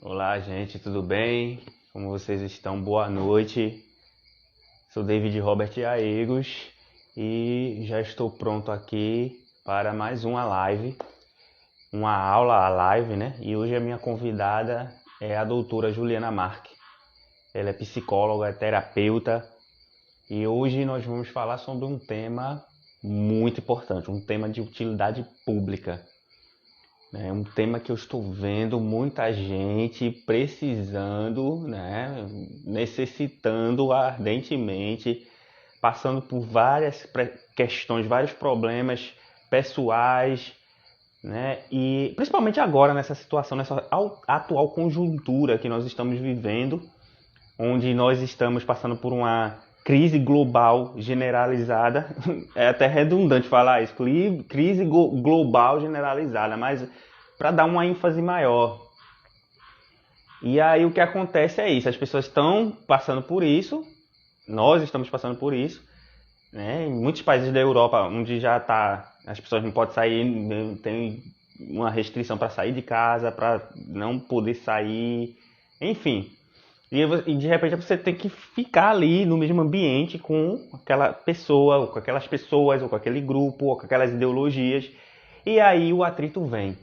Olá, gente, tudo bem? Como vocês estão? Boa noite. Sou David Robert Aegos e já estou pronto aqui para mais uma aula, a live, né? E hoje a minha convidada é a doutora Juliana Marque. Ela é psicóloga, é terapeuta e hoje nós vamos falar sobre um tema muito importante, um tema de utilidade pública. É um tema que eu estou vendo muita gente precisando, né, necessitando ardentemente, passando por várias questões, vários problemas pessoais, né, e principalmente agora nessa situação, nessa atual conjuntura que nós estamos vivendo, onde nós estamos passando por uma crise global generalizada. É até redundante falar isso, crise global generalizada, mas para dar uma ênfase maior. E aí o que acontece é isso, as pessoas estão passando por isso, nós estamos passando por isso, né? Em muitos países da Europa, onde já está, as pessoas não podem sair, tem uma restrição para sair de casa, para não poder sair, enfim. E de repente você tem que ficar ali no mesmo ambiente com aquela pessoa, ou com aquelas pessoas, ou com aquele grupo, ou com aquelas ideologias. E aí o atrito vem,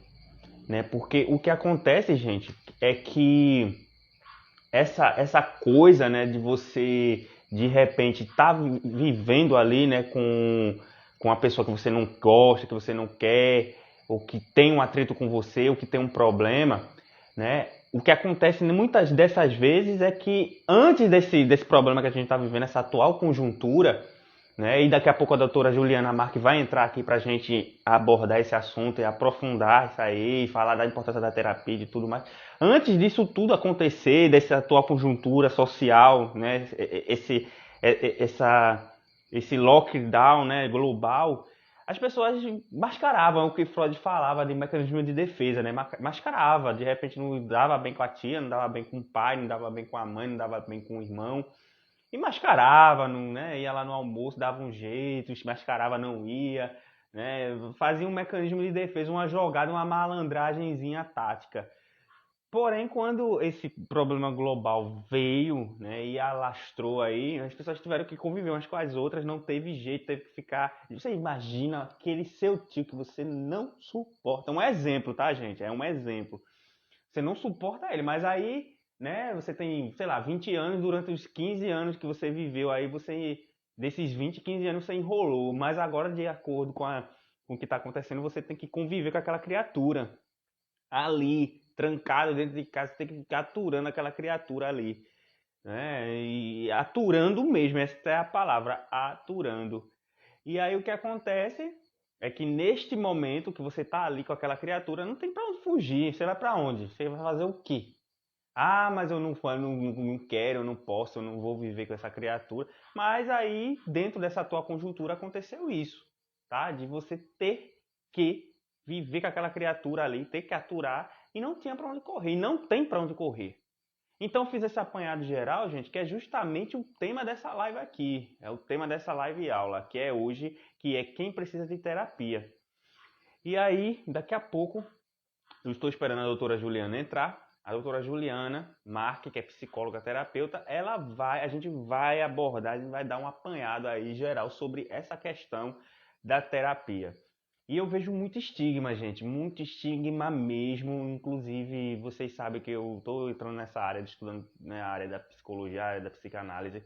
né? Porque o que acontece, gente, é que essa coisa, né, de você de repente estar vivendo ali, né, com uma pessoa que você não gosta, que você não quer, ou que tem um atrito com você, ou que tem um problema, né? O que acontece muitas dessas vezes é que antes desse problema que a gente está vivendo, essa atual conjuntura, né? E daqui a pouco a doutora Juliana Marque vai entrar aqui para a gente abordar esse assunto e aprofundar isso aí, falar da importância da terapia e de tudo mais. Antes disso tudo acontecer, dessa atual conjuntura social, né? Esse lockdown, né, global, as pessoas mascaravam o que Freud falava de mecanismo de defesa, né? Mascarava, de repente não dava bem com a tia, não dava bem com o pai, não dava bem com a mãe, não dava bem com o irmão. E mascarava, não, né? Ia lá no almoço, dava um jeito, mascarava, não ia, né? Fazia um mecanismo de defesa, uma jogada, uma malandragenzinha tática. Porém, quando esse problema global veio, né, e alastrou aí, as pessoas tiveram que conviver umas com as outras, não teve jeito, teve que ficar. Você imagina aquele seu tio que você não suporta. É um exemplo, tá, gente? É um exemplo. Você não suporta ele, mas aí, né, você tem, sei lá, 20 anos, durante os 15 anos que você viveu aí, desses 20, 15 anos você enrolou, mas agora, de acordo com o que está acontecendo, você tem que conviver com aquela criatura ali, trancado dentro de casa, você tem que ficar aturando aquela criatura ali, né, e aturando mesmo, essa é a palavra, aturando. E aí o que acontece é que neste momento que você tá ali com aquela criatura, não tem para onde fugir. Você vai para onde? Você vai fazer o quê? Ah, mas eu não quero, eu não posso, eu não vou viver com essa criatura. Mas aí, dentro dessa tua conjuntura, aconteceu isso, tá? De você ter que viver com aquela criatura ali, ter que aturar, e não tinha para onde correr, e não tem para onde correr. Então fiz esse apanhado geral, gente, que é justamente o tema dessa live aqui. É o tema dessa live aula, que é hoje, que é quem precisa de terapia. E aí, daqui a pouco, eu estou esperando a doutora Juliana entrar. A doutora Juliana Marque, que é psicóloga terapeuta, a gente vai abordar, a gente vai dar um apanhado aí geral sobre essa questão da terapia. E eu vejo muito estigma, gente, muito estigma mesmo. Inclusive, vocês sabem que eu estou entrando nessa área, estudando, né, a área da psicologia, a área da psicanálise.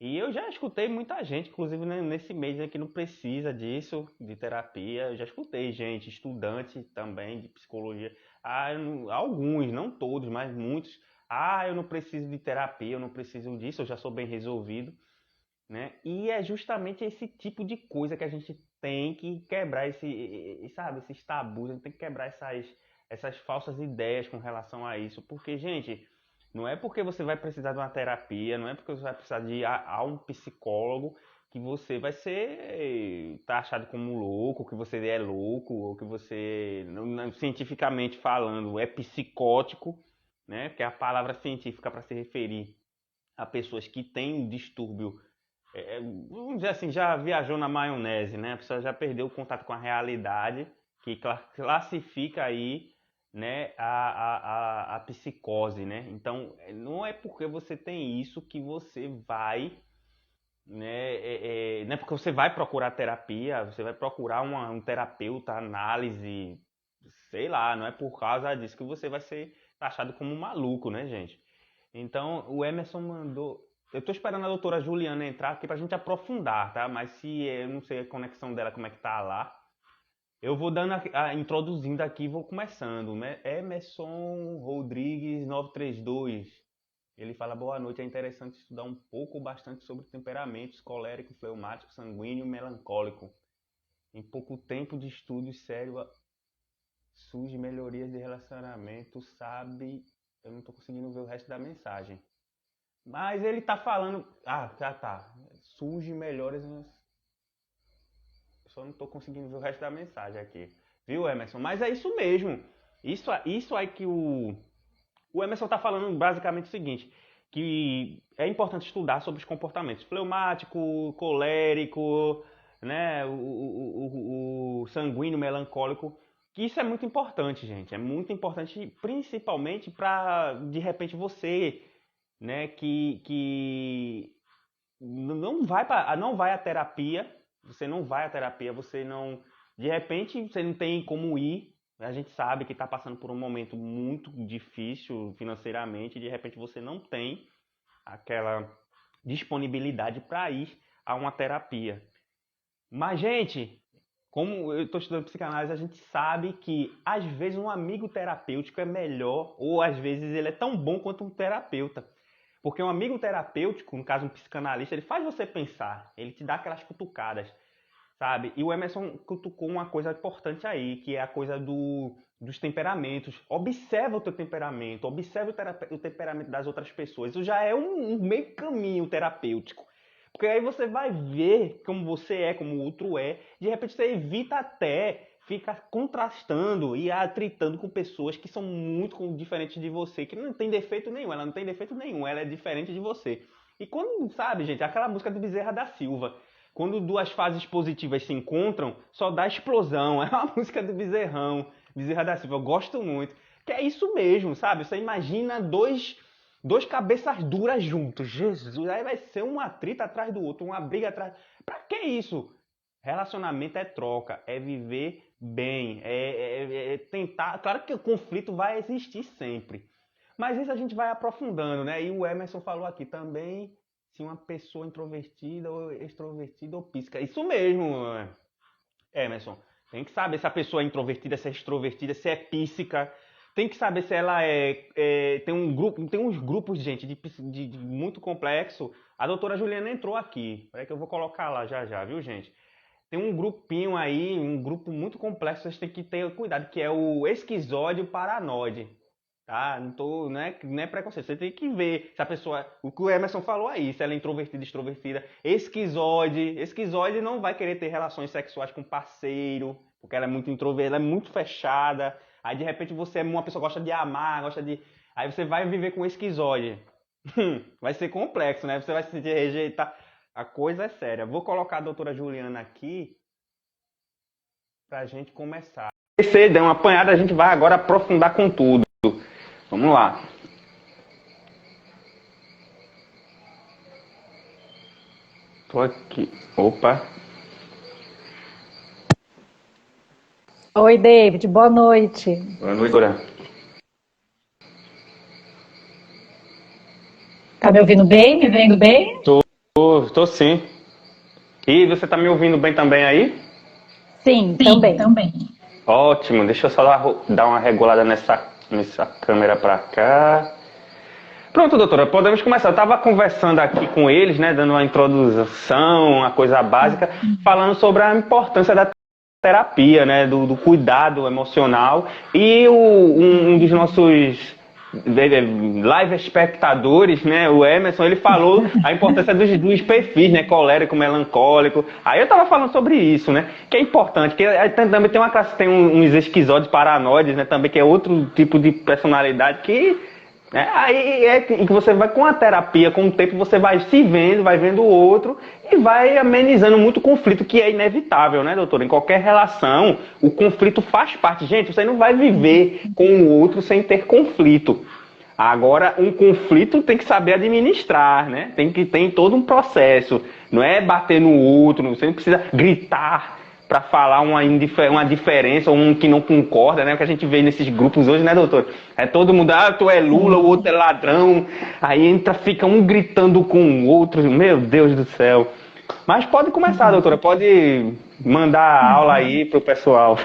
E eu já escutei muita gente, inclusive, né, nesse mês, né, que não precisa disso, de terapia. Eu já escutei gente, estudante também de psicologia. Alguns, não todos, mas muitos. Ah, eu não preciso de terapia, eu não preciso disso, eu já sou bem resolvido, né? E é justamente esse tipo de coisa que a gente tem que quebrar sabe, esses tabus, a gente tem que quebrar essas falsas ideias com relação a isso, porque, gente, não é porque você vai precisar de uma terapia, não é porque você vai precisar de ir a um psicólogo que você vai ser taxado como louco, que você é louco, ou que você, cientificamente falando, é psicótico, né? Que é a palavra científica para se referir a pessoas que têm um distúrbio, vamos dizer assim, já viajou na maionese, né? A pessoa já perdeu o contato com a realidade, que classifica aí, né, a psicose, né? Então, não é porque você tem isso que você vai, né, não é porque você vai procurar terapia, você vai procurar um terapeuta, análise, sei lá, não é por causa disso que você vai ser taxado como um maluco, né, gente? Então, o Emerson mandou. Eu tô esperando a doutora Juliana entrar aqui pra gente aprofundar, tá? Mas se eu não sei a conexão dela, como é que tá lá. Eu vou dando introduzindo aqui e vou começando, né? Emerson Rodrigues 932. Ele fala: boa noite, é interessante estudar um pouco ou bastante sobre temperamentos colérico, fleumático, sanguíneo e melancólico. Em pouco tempo de estudo sério surge melhorias de relacionamento, sabe? Eu não tô conseguindo ver o resto da mensagem. Mas ele tá falando. Ah, já tá. Surge melhores. Só não tô conseguindo ver o resto da mensagem aqui. Viu, Emerson? Mas é isso mesmo. Isso aí que o Emerson tá falando basicamente o seguinte: que é importante estudar sobre os comportamentos fleumático, colérico, né? O sanguíneo, melancólico. Que isso é muito importante, gente. É muito importante, principalmente para, de repente, você, né, que não vai à terapia, você não vai à terapia, você não, de repente, você não tem como ir, a gente sabe que está passando por um momento muito difícil financeiramente, e de repente você não tem aquela disponibilidade para ir a uma terapia. Mas, gente, como eu estou estudando psicanálise, a gente sabe que às vezes um amigo terapêutico é melhor, ou às vezes ele é tão bom quanto um terapeuta. Porque um amigo terapêutico, no caso um psicanalista, ele faz você pensar, ele te dá aquelas cutucadas, sabe? E o Emerson cutucou uma coisa importante aí, que é a coisa dos temperamentos. Observa o teu temperamento, observa o temperamento das outras pessoas. Isso já é um meio caminho terapêutico. Porque aí você vai ver como você é, como o outro é. De repente você evita até ficar contrastando e atritando com pessoas que são muito diferentes de você, que não tem defeito nenhum, ela não tem defeito nenhum, ela é diferente de você. E quando, sabe, gente, aquela música do Bezerra da Silva, quando duas fases positivas se encontram, só dá explosão. É uma música do Bezerra da Silva, eu gosto muito. Que é isso mesmo, sabe? Você imagina dois cabeças duras juntos. Jesus, aí vai ser um atrito atrás do outro, uma briga atrás. Pra que isso? Relacionamento é troca, é viver bem, é tentar. Claro que o conflito vai existir sempre, mas isso a gente vai aprofundando, né? E o Emerson falou aqui também se uma pessoa introvertida ou extrovertida ou psíquica. Isso mesmo, Emerson. Tem que saber se a pessoa é introvertida, se é extrovertida, se é psíquica. Tem que saber se ela tem uns grupos, gente, de muito complexo. A doutora Juliana entrou aqui. Peraí que eu vou colocar lá já, viu, gente? Tem um grupinho aí, um grupo muito complexo, vocês têm que ter cuidado, que é o esquizóide e o paranoide. Tá? Não é preconceito. Você tem que ver se a pessoa. O que o Emerson falou aí, se ela é introvertida, extrovertida. Esquizoide. Esquizoide não vai querer ter relações sexuais com parceiro, porque ela é muito introvertida, ela é muito fechada. Aí de repente você é uma pessoa que gosta de amar, gosta de. Aí você vai viver com esquizoide. Vai ser complexo, né? Você vai se sentir rejeitar. A coisa é séria. Vou colocar a doutora Juliana aqui pra gente começar. Se der uma apanhada, a gente vai agora aprofundar com tudo. Vamos lá. Tô aqui. Opa. Oi, David. Boa noite. Boa noite, doutora. Tá me ouvindo bem? Me vendo bem? Tô sim. E você tá me ouvindo bem também aí? Sim, também. Ótimo. Deixa eu só dar uma regulada nessa câmera pra cá. Pronto, doutora, podemos começar. Eu estava conversando aqui com eles, né, dando uma introdução, uma coisa básica, falando sobre a importância da terapia, né, do cuidado emocional. E um dos nossos live espectadores, né, o Emerson, ele falou a importância dos perfis, né, colérico, melancólico. Aí eu estava falando sobre isso, né, que é importante, que também tem uns esquizóides paranoides, né, também, que é outro tipo de personalidade que Aí é que você vai com a terapia, com o tempo, você vai se vendo, vai vendo o outro e vai amenizando muito conflito, que é inevitável, né, doutora? Em qualquer relação, o conflito faz parte. Gente, você não vai viver com o outro sem ter conflito. Agora, um conflito tem que saber administrar, né? Tem todo um processo. Não é bater no outro, você não precisa gritar para falar uma diferença ou um que não concorda, né? O que a gente vê nesses grupos hoje, né, doutor? É todo mundo, tu é Lula, o outro é ladrão. Aí fica um gritando com o outro. Meu Deus do céu. Mas pode começar, doutora. Pode mandar aula aí pro pessoal.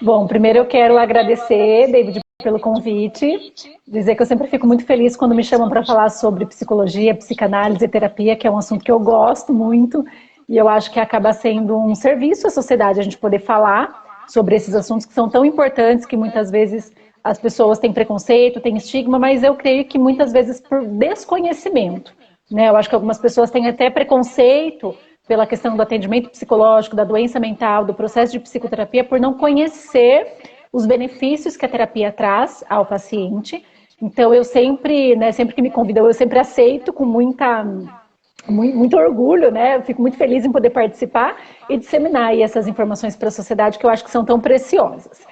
Bom, primeiro eu quero agradecer, David, pelo convite. Dizer que eu sempre fico muito feliz quando me chamam para falar sobre psicologia, psicanálise e terapia, que é um assunto que eu gosto muito. E eu acho que acaba sendo um serviço à sociedade a gente poder falar sobre esses assuntos que são tão importantes, que muitas vezes as pessoas têm preconceito, têm estigma, mas eu creio que muitas vezes por desconhecimento, né? Eu acho que algumas pessoas têm até preconceito pela questão do atendimento psicológico, da doença mental, do processo de psicoterapia, por não conhecer os benefícios que a terapia traz ao paciente. Então eu sempre, né, sempre que me convidam, eu sempre aceito com muito orgulho, né? Eu fico muito feliz em poder participar e disseminar aí essas informações para a sociedade que eu acho que são tão preciosas.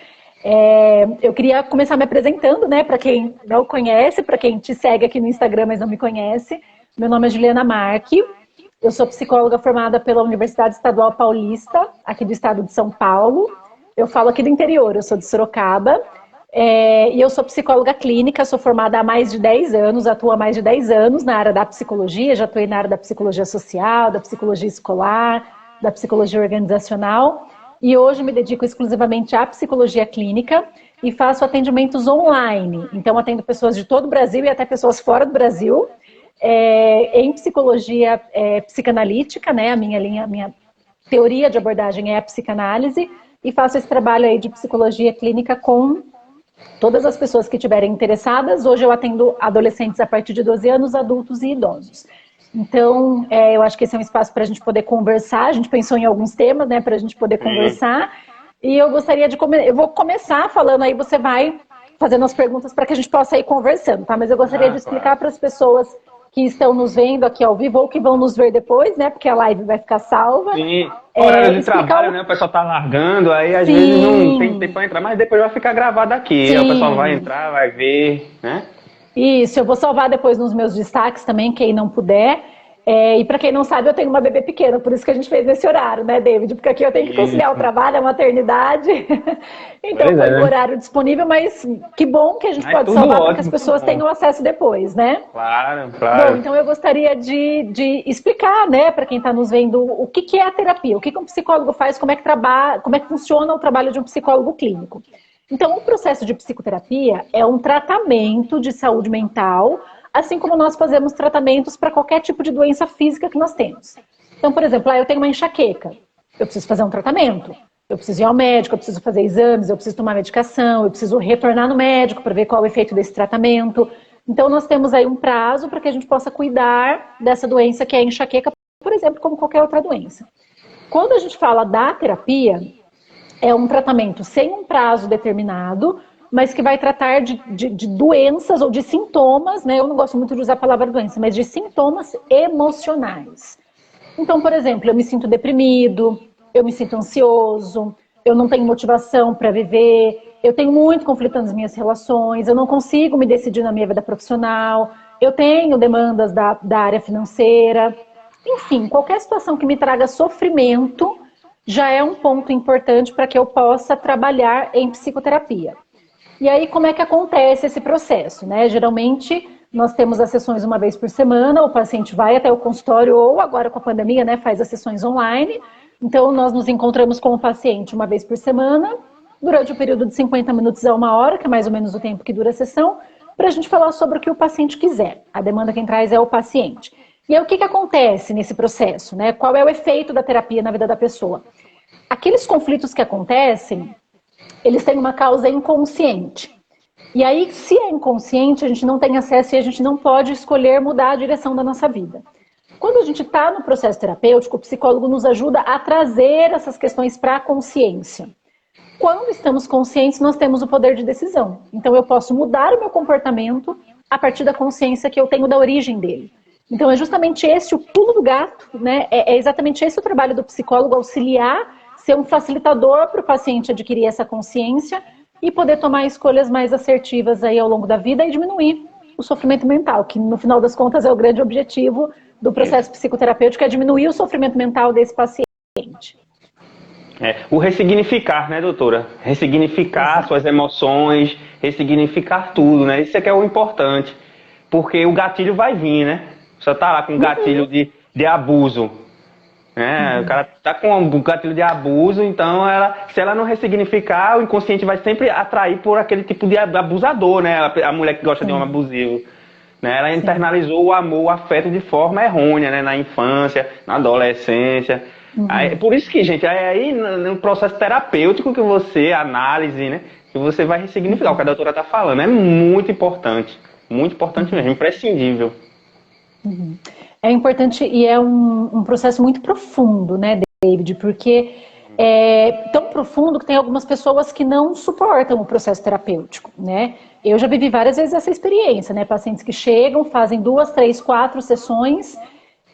Eu queria começar me apresentando, né? Para quem não conhece, para quem te segue aqui no Instagram, mas não me conhece. Meu nome é Juliana Marque. Eu sou psicóloga formada pela Universidade Estadual Paulista, aqui do estado de São Paulo. Eu falo aqui do interior, eu sou de Sorocaba. E eu sou psicóloga clínica, sou formada há mais de 10 anos, atuo há mais de 10 anos na área da psicologia, já atuei na área da psicologia social, da psicologia escolar, da psicologia organizacional, e hoje me dedico exclusivamente à psicologia clínica e faço atendimentos online. Então atendo pessoas de todo o Brasil e até pessoas fora do Brasil, em psicologia psicanalítica, né? A minha teoria de abordagem é a psicanálise, e faço esse trabalho aí de psicologia clínica com todas as pessoas que estiverem interessadas. Hoje eu atendo adolescentes a partir de 12 anos, adultos e idosos. Então, eu acho que esse é um espaço para a gente poder conversar. A gente pensou em alguns temas, né, para a gente poder conversar. E eu gostaria eu vou começar falando, aí você vai fazendo as perguntas para que a gente possa ir conversando, tá? Mas eu gostaria de explicar para as pessoas que estão nos vendo aqui ao vivo ou que vão nos ver depois, né? Porque a live vai ficar salva. Sim, horário de trabalho, né? O pessoal tá largando, aí às vezes não tem tempo para entrar, mas depois vai ficar gravado aqui. Aí o pessoal vai entrar, vai ver, né? Isso, eu vou salvar depois nos meus destaques também, quem não puder. E para quem não sabe, eu tenho uma bebê pequena, por isso que a gente fez nesse horário, né, David? Porque aqui eu tenho que conciliar o trabalho, a maternidade. Então foi o horário disponível, mas que bom que a gente pode salvar para que as pessoas tenham acesso depois, né? Claro, claro. Bom, então eu gostaria de explicar, né, para quem está nos vendo, o que é a terapia, o que um psicólogo faz, como é que funciona o trabalho de um psicólogo clínico. Então, o processo de psicoterapia é um tratamento de saúde mental, assim como nós fazemos tratamentos para qualquer tipo de doença física que nós temos. Então, por exemplo, eu tenho uma enxaqueca, eu preciso fazer um tratamento, eu preciso ir ao médico, eu preciso fazer exames, eu preciso tomar medicação, eu preciso retornar no médico para ver qual é o efeito desse tratamento. Então, nós temos aí um prazo para que a gente possa cuidar dessa doença que é a enxaqueca, por exemplo, como qualquer outra doença. Quando a gente fala da terapia, é um tratamento sem um prazo determinado, mas que vai tratar de doenças ou de sintomas, né? Eu não gosto muito de usar a palavra doença, mas de sintomas emocionais. Então, por exemplo, eu me sinto deprimido, eu me sinto ansioso, eu não tenho motivação para viver, eu tenho muito conflito nas minhas relações, eu não consigo me decidir na minha vida profissional, eu tenho demandas da área financeira. Enfim, qualquer situação que me traga sofrimento já é um ponto importante para que eu possa trabalhar em psicoterapia. E aí, como é que acontece esse processo, né? Geralmente, nós temos as sessões uma vez por semana, o paciente vai até o consultório ou agora com a pandemia, né, faz as sessões online. Então, nós nos encontramos com o paciente uma vez por semana, durante o período de 50 minutos a 1 hora, que é mais ou menos o tempo que dura a sessão, para a gente falar sobre o que o paciente quiser. A demanda quem traz é o paciente. E aí, o que acontece nesse processo, né? Qual é o efeito da terapia na vida da pessoa? Aqueles conflitos que acontecem, eles têm uma causa inconsciente. E aí, se é inconsciente, a gente não tem acesso e a gente não pode escolher mudar a direção da nossa vida. Quando a gente está no processo terapêutico, o psicólogo nos ajuda a trazer essas questões para a consciência. quando estamos conscientes, nós temos o poder de decisão. Então eu posso mudar o meu comportamento a partir da consciência que eu tenho da origem dele. Então é justamente esse o pulo do gato, né? É exatamente esse o trabalho do psicólogo, auxiliar, ser um facilitador para o paciente adquirir essa consciência e poder tomar escolhas mais assertivas aí ao longo da vida e diminuir o sofrimento mental, que no final das contas é o grande objetivo do processo psicoterapêutico, é diminuir o sofrimento mental desse paciente. O ressignificar, né, doutora? Ressignificar suas emoções, ressignificar tudo, né? Isso é que é o importante. Porque o gatilho vai vir, né? Você tá lá com um gatilho de abuso. Né? O cara tá com um gatilho de abuso, então se ela não ressignificar, o inconsciente vai sempre atrair por aquele tipo de abusador, né? A mulher que gosta de um abusivo. Né? Ela internalizou o amor, o afeto de forma errônea, né? Na infância, na adolescência. Aí, por isso que, gente, aí no processo terapêutico que você, análise, né? Que você vai ressignificar o que a doutora tá falando. É muito importante mesmo, imprescindível. É importante e é um processo muito profundo, né, David? Porque é tão profundo que tem algumas pessoas que não suportam o processo terapêutico, né? Eu já vivi várias vezes essa experiência, né? Pacientes que chegam, fazem 2, 3, 4 sessões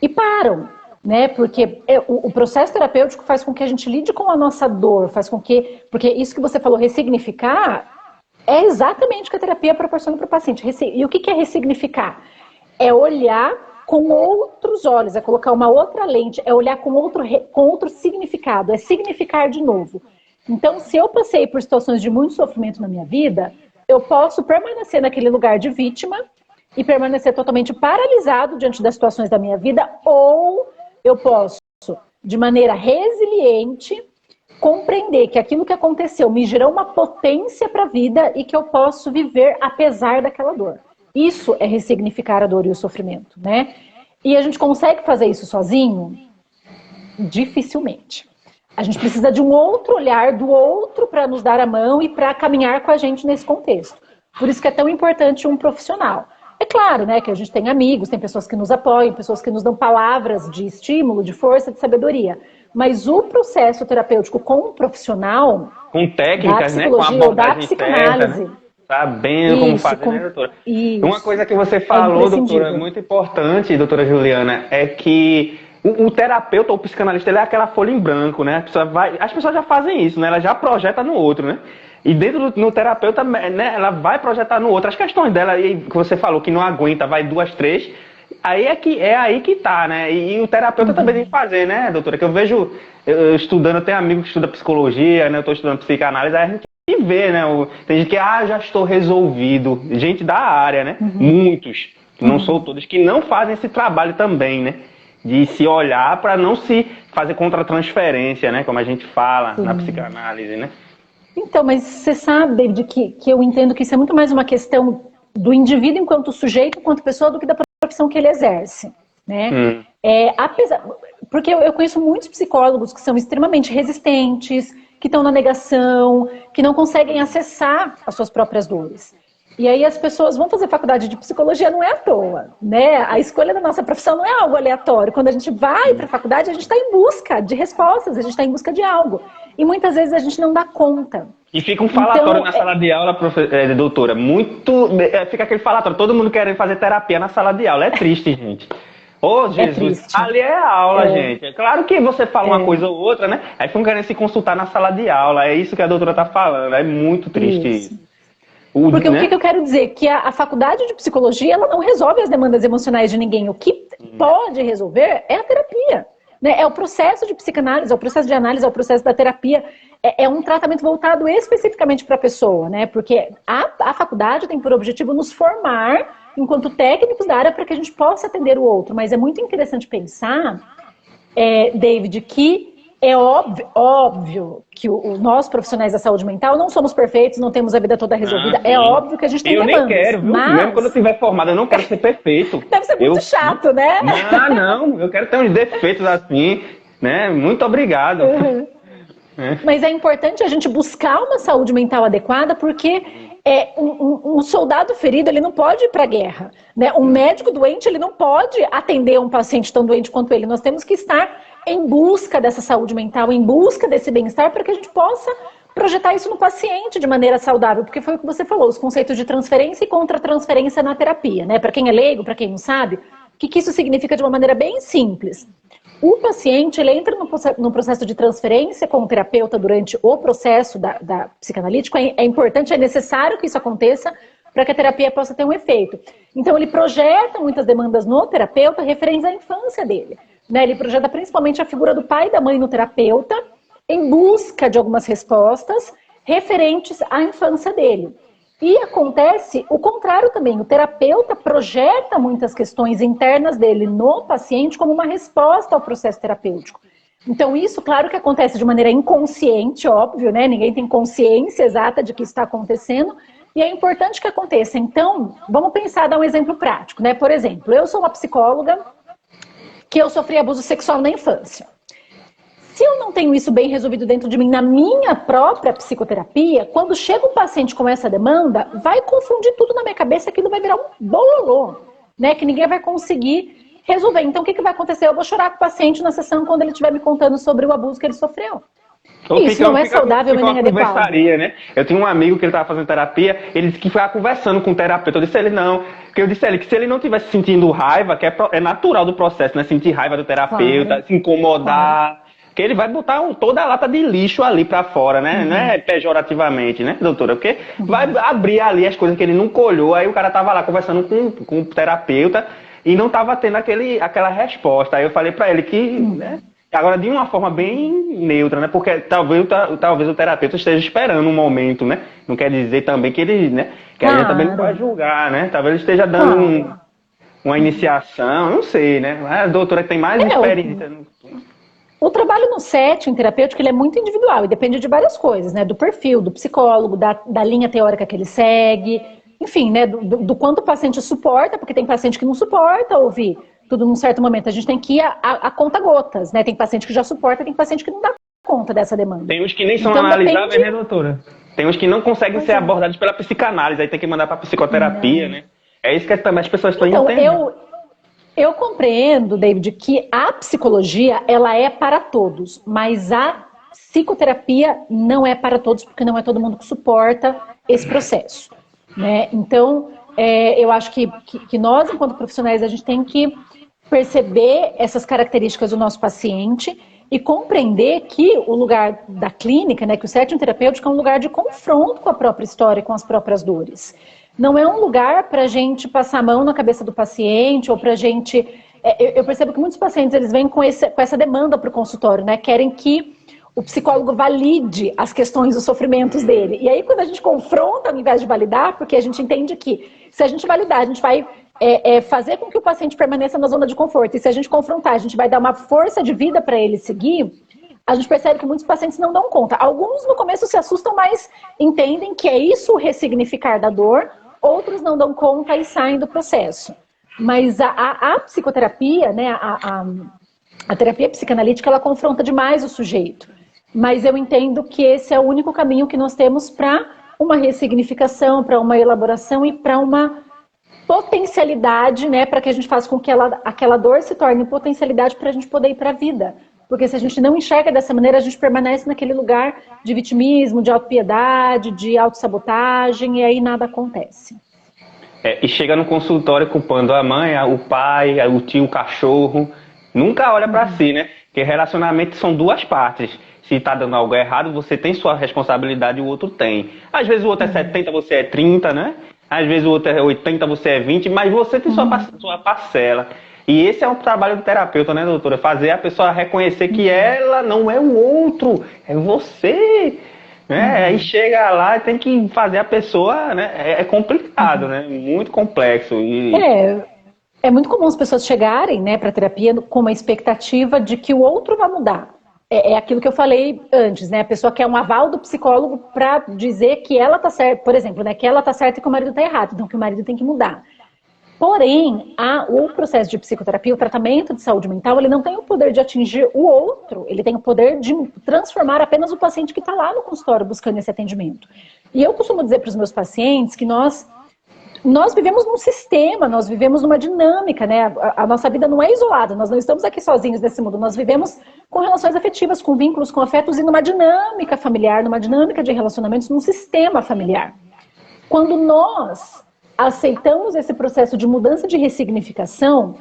e param, né? Porque o processo terapêutico faz com que a gente lide com a nossa dor, faz com que... Porque isso que você falou, ressignificar, é exatamente o que a terapia proporciona para o paciente. E o que é ressignificar? É olhar com outros olhos, é colocar uma outra lente, é olhar com outro significado, é significar de novo. Então, se eu passei por situações de muito sofrimento na minha vida, eu posso permanecer naquele lugar de vítima e permanecer totalmente paralisado diante das situações da minha vida, ou eu posso, de maneira resiliente, compreender que aquilo que aconteceu me gerou uma potência para a vida e que eu posso viver apesar daquela dor. Isso é ressignificar a dor e o sofrimento, né? E a gente consegue fazer isso sozinho? Dificilmente. A gente precisa de um outro olhar do outro para nos dar a mão e para caminhar com a gente nesse contexto. Por isso que é tão importante um profissional. É claro, né, que a gente tem amigos, tem pessoas que nos apoiam, pessoas que nos dão palavras de estímulo, de força, de sabedoria. Mas o processo terapêutico com um profissional, com técnicas, da psicologia, né, com ou da psicanálise, certa, né? Sabendo como fazer, né, doutora? Isso. Uma coisa que você falou, doutora, muito importante, doutora Juliana, é que o terapeuta ou o psicanalista, ele é aquela folha em branco, né? As pessoas já fazem isso, né? Ela já projeta no outro, né? E dentro no terapeuta, né, ela vai projetar no outro. As questões dela, aí, que você falou que não aguenta, vai 2, 3, aí é aí que tá, né? E o terapeuta também tem que fazer, né, doutora? Que eu vejo, estudando, eu tenho amigo que estuda psicologia, né? Eu tô estudando psicanálise, aí a gente vê, né? Tem gente que, já estou resolvido. Gente da área, né? Muitos, não sou todos, que não fazem esse trabalho também, né? De se olhar para não se fazer contra-transferência, né? Como a gente fala na psicanálise, né? Então, mas você sabe, David, que eu entendo que isso é muito mais uma questão do indivíduo enquanto sujeito, enquanto pessoa, do que da profissão que ele exerce, né? Porque eu conheço muitos psicólogos que são extremamente resistentes, que estão na negação, que não conseguem acessar as suas próprias dores. E aí as pessoas vão fazer faculdade de psicologia, não é à toa, né? A escolha da nossa profissão não é algo aleatório. Quando a gente vai para a faculdade, a gente está em busca de respostas, a gente está em busca de algo. E muitas vezes a gente não dá conta. E fica um falatório na sala de aula, doutora, fica aquele falatório, todo mundo querendo fazer terapia na sala de aula. É triste, gente. Ô, Jesus, ali é aula, gente. É claro que você fala uma coisa ou outra, né? Aí ficam querendo se consultar na sala de aula. É isso que a doutora tá falando. É muito triste isso. Porque né? O que eu quero dizer? Que a faculdade de psicologia, ela não resolve as demandas emocionais de ninguém. O que pode resolver é a terapia. Né? É o processo de psicanálise, é o processo de análise, é o processo da terapia. É um tratamento voltado especificamente para a pessoa, né? Porque a faculdade tem por objetivo nos formar enquanto técnicos da área para que a gente possa atender o outro. Mas é muito interessante pensar, David, que é óbvio que nós profissionais da saúde mental não somos perfeitos, não temos a vida toda resolvida. É óbvio que a gente tem demandas. Eu nem quero, viu? Mas... Mesmo quando eu estiver formado, eu não quero ser perfeito. Deve ser muito chato, né? Não. Eu quero ter uns defeitos assim, né? Muito obrigado. Mas é importante a gente buscar uma saúde mental adequada, porque um soldado ferido, ele não pode ir para a guerra. Né? Um médico doente, ele não pode atender um paciente tão doente quanto ele. Nós temos que estar em busca dessa saúde mental, em busca desse bem-estar, para que a gente possa projetar isso no paciente de maneira saudável, porque foi o que você falou, os conceitos de transferência e contra-transferência na terapia, né? Para quem é leigo, para quem não sabe, o que isso significa de uma maneira bem simples? O paciente, ele entra no processo de transferência com o terapeuta durante o processo da psicanalítico, é importante, é necessário que isso aconteça para que a terapia possa ter um efeito. Então, ele projeta muitas demandas no terapeuta referentes à infância dele, né? Ele projeta principalmente a figura do pai e da mãe no terapeuta, em busca de algumas respostas referentes à infância dele. E acontece o contrário também, o terapeuta projeta muitas questões internas dele no paciente como uma resposta ao processo terapêutico. Então isso, claro que acontece de maneira inconsciente, óbvio, né? Ninguém tem consciência exata de que isso está acontecendo, e é importante que aconteça. Então, vamos pensar, dar um exemplo prático, né? Por exemplo, eu sou uma psicóloga que eu sofri abuso sexual na infância. Se eu não tenho isso bem resolvido dentro de mim, na minha própria psicoterapia, quando chega um paciente com essa demanda, vai confundir tudo na minha cabeça, aquilo vai virar um bololô, né? Que ninguém vai conseguir resolver. Então, o que vai acontecer? Eu vou chorar com o paciente na sessão quando ele estiver me contando sobre o abuso que ele sofreu. Isso não é saudável e nem adequado. Né? Eu tinha um amigo que ele estava fazendo terapia, ele disse que ficava conversando com o terapeuta. Eu disse a ele não, porque eu disse a ele que se ele não estivesse sentindo raiva, que é natural do processo, né? Sentir raiva do terapeuta, claro, se incomodar, claro, que ele vai botar toda a lata de lixo ali pra fora, né? Não é pejorativamente, né, doutora? Porque vai abrir ali as coisas que ele não colhou, aí o cara tava lá conversando com o terapeuta e não tava tendo aquela resposta. Aí eu falei pra ele que, né? Agora, de uma forma bem neutra, né? Porque talvez o terapeuta esteja esperando um momento, né? Não quer dizer também que ele, né? Que a gente também não vai julgar, né? Talvez ele esteja dando uma iniciação, não sei, né? Mas a doutora tem mais experiência. O trabalho no setting terapêutico ele é muito individual e depende de várias coisas, né? Do perfil, do psicólogo, da linha teórica que ele segue, enfim, né? Do quanto o paciente suporta, porque tem paciente que não suporta ouvir tudo num certo momento. A gente tem que ir a conta-gotas, né? Tem paciente que já suporta, tem paciente que não dá conta dessa demanda. Tem uns que nem são analisáveis, né, doutora? Tem uns que não conseguem ser abordados pela psicanálise, aí tem que mandar para psicoterapia, né? É isso que também as pessoas estão entendendo. Eu compreendo, David, que a psicologia, ela é para todos, mas a psicoterapia não é para todos, porque não é todo mundo que suporta esse processo, né? Então, eu acho que nós, enquanto profissionais, a gente tem que perceber essas características do nosso paciente e compreender que o lugar da clínica, né, que o setting terapêutico é um lugar de confronto com a própria história, com as próprias dores. Não é um lugar para a gente passar a mão na cabeça do paciente ou para a gente... Eu percebo que muitos pacientes eles vêm com essa demanda para o consultório, né? Querem que o psicólogo valide as questões, os sofrimentos dele. E aí, quando a gente confronta, ao invés de validar, porque a gente entende que se a gente validar, a gente vai fazer com que o paciente permaneça na zona de conforto. E se a gente confrontar, a gente vai dar uma força de vida para ele seguir, a gente percebe que muitos pacientes não dão conta. Alguns no começo se assustam, mas entendem que é isso o ressignificar da dor. Outros não dão conta e saem do processo. Mas a psicoterapia, né, a terapia psicanalítica, ela confronta demais o sujeito. Mas eu entendo que esse é o único caminho que nós temos para uma ressignificação, para uma elaboração e para uma potencialidade, né, para que a gente faça com que aquela dor se torne potencialidade para a gente poder ir para a vida. Porque se a gente não enxerga dessa maneira, a gente permanece naquele lugar de vitimismo, de autopiedade, de autossabotagem, e aí nada acontece. E chega no consultório culpando a mãe, o pai, o tio, o cachorro. Nunca olha para si, né? Porque relacionamento são duas partes. Se tá dando algo errado, você tem sua responsabilidade e o outro tem. Às vezes o outro é 70, você é 30, né? Às vezes o outro é 80, você é 20, mas você tem sua parcela. E esse é um trabalho do terapeuta, né, doutora? Fazer a pessoa reconhecer que ela não é o outro, é você. Né? Aí chega lá e tem que fazer a pessoa, né? É complicado, né? Muito complexo. É muito comum as pessoas chegarem, né, para a terapia com uma expectativa de que o outro vai mudar. É aquilo que eu falei antes, né? A pessoa quer um aval do psicólogo para dizer que ela tá certa, por exemplo, né? Que ela tá certa e que o marido tá errado, então que o marido tem que mudar. Porém, o processo de psicoterapia, o tratamento de saúde mental, ele não tem o poder de atingir o outro, ele tem o poder de transformar apenas o paciente que está lá no consultório buscando esse atendimento. E eu costumo dizer para os meus pacientes que nós nós vivemos num sistema, nós vivemos numa dinâmica, né? A nossa vida não é isolada, nós não estamos aqui sozinhos nesse mundo, nós vivemos com relações afetivas, com vínculos, com afetos e numa dinâmica familiar, numa dinâmica de relacionamentos, num sistema familiar. Quando nós aceitamos esse processo de mudança de ressignificação,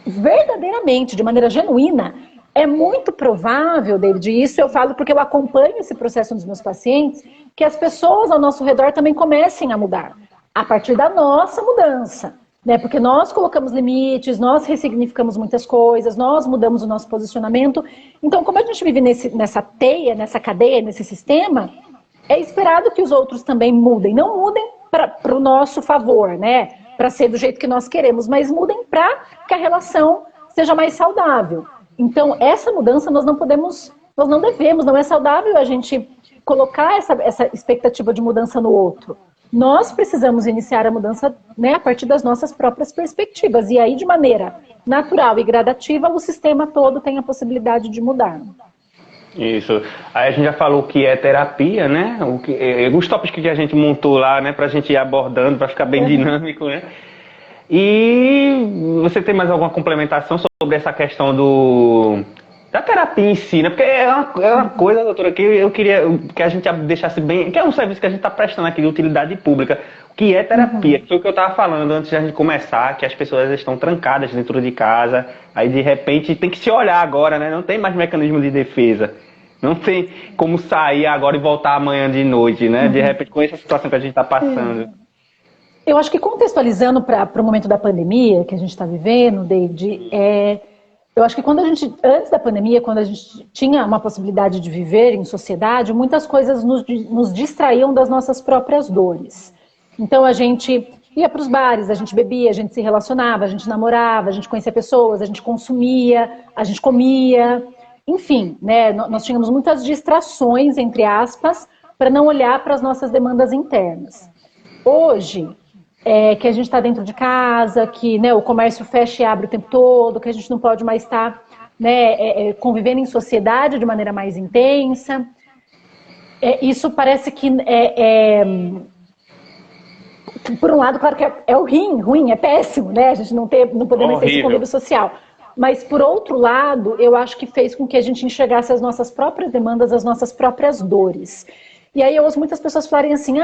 verdadeiramente, de maneira genuína, é muito provável, David, e isso eu falo porque eu acompanho esse processo dos meus pacientes, que as pessoas ao nosso redor também comecem a mudar, a partir da nossa mudança, né? Porque nós colocamos limites, nós ressignificamos muitas coisas, nós mudamos o nosso posicionamento. Então, como a gente vive nessa teia, nessa cadeia, nesse sistema, é esperado que os outros também mudem. Não mudem para o nosso favor, né? Para ser do jeito que nós queremos, mas mudem para que a relação seja mais saudável. Então, essa mudança nós não podemos, nós não devemos, não é saudável a gente colocar essa expectativa de mudança no outro. Nós precisamos iniciar a mudança, né, a partir das nossas próprias perspectivas. E aí, de maneira natural e gradativa, o sistema todo tem a possibilidade de mudar. Isso. Aí a gente já falou que é terapia, né? Os tópicos que a gente montou lá, né? Pra gente ir abordando, pra ficar bem dinâmico, né? E você tem mais alguma complementação sobre essa questão da terapia em si, né? Porque é uma coisa, doutora, que eu queria que a gente deixasse bem, que é um serviço que a gente está prestando aqui de utilidade pública, que é terapia, que foi o que eu estava falando antes de a gente começar, que as pessoas estão trancadas dentro de casa, aí de repente tem que se olhar agora, né? Não tem mais mecanismo de defesa. Não tem como sair agora e voltar amanhã de noite, né? De repente, com essa situação que a gente está passando. Eu acho que contextualizando para o momento da pandemia que a gente está vivendo, David, eu acho que antes da pandemia, quando a gente tinha uma possibilidade de viver em sociedade, muitas coisas nos distraíam das nossas próprias dores. Então a gente ia para os bares, a gente bebia, a gente se relacionava, a gente namorava, a gente conhecia pessoas, a gente consumia, a gente comia, enfim, né? Nós tínhamos muitas distrações, entre aspas, para não olhar para as nossas demandas internas. Hoje, que a gente está dentro de casa, que, né, o comércio fecha e abre o tempo todo, que a gente não pode mais estar, né, convivendo em sociedade de maneira mais intensa. Isso parece que por um lado, claro que é ruim, é péssimo, né? A gente não poder mais ter esse convívio social. Mas, por outro lado, eu acho que fez com que a gente enxergasse as nossas próprias demandas, as nossas próprias dores. E aí eu ouço muitas pessoas falarem assim,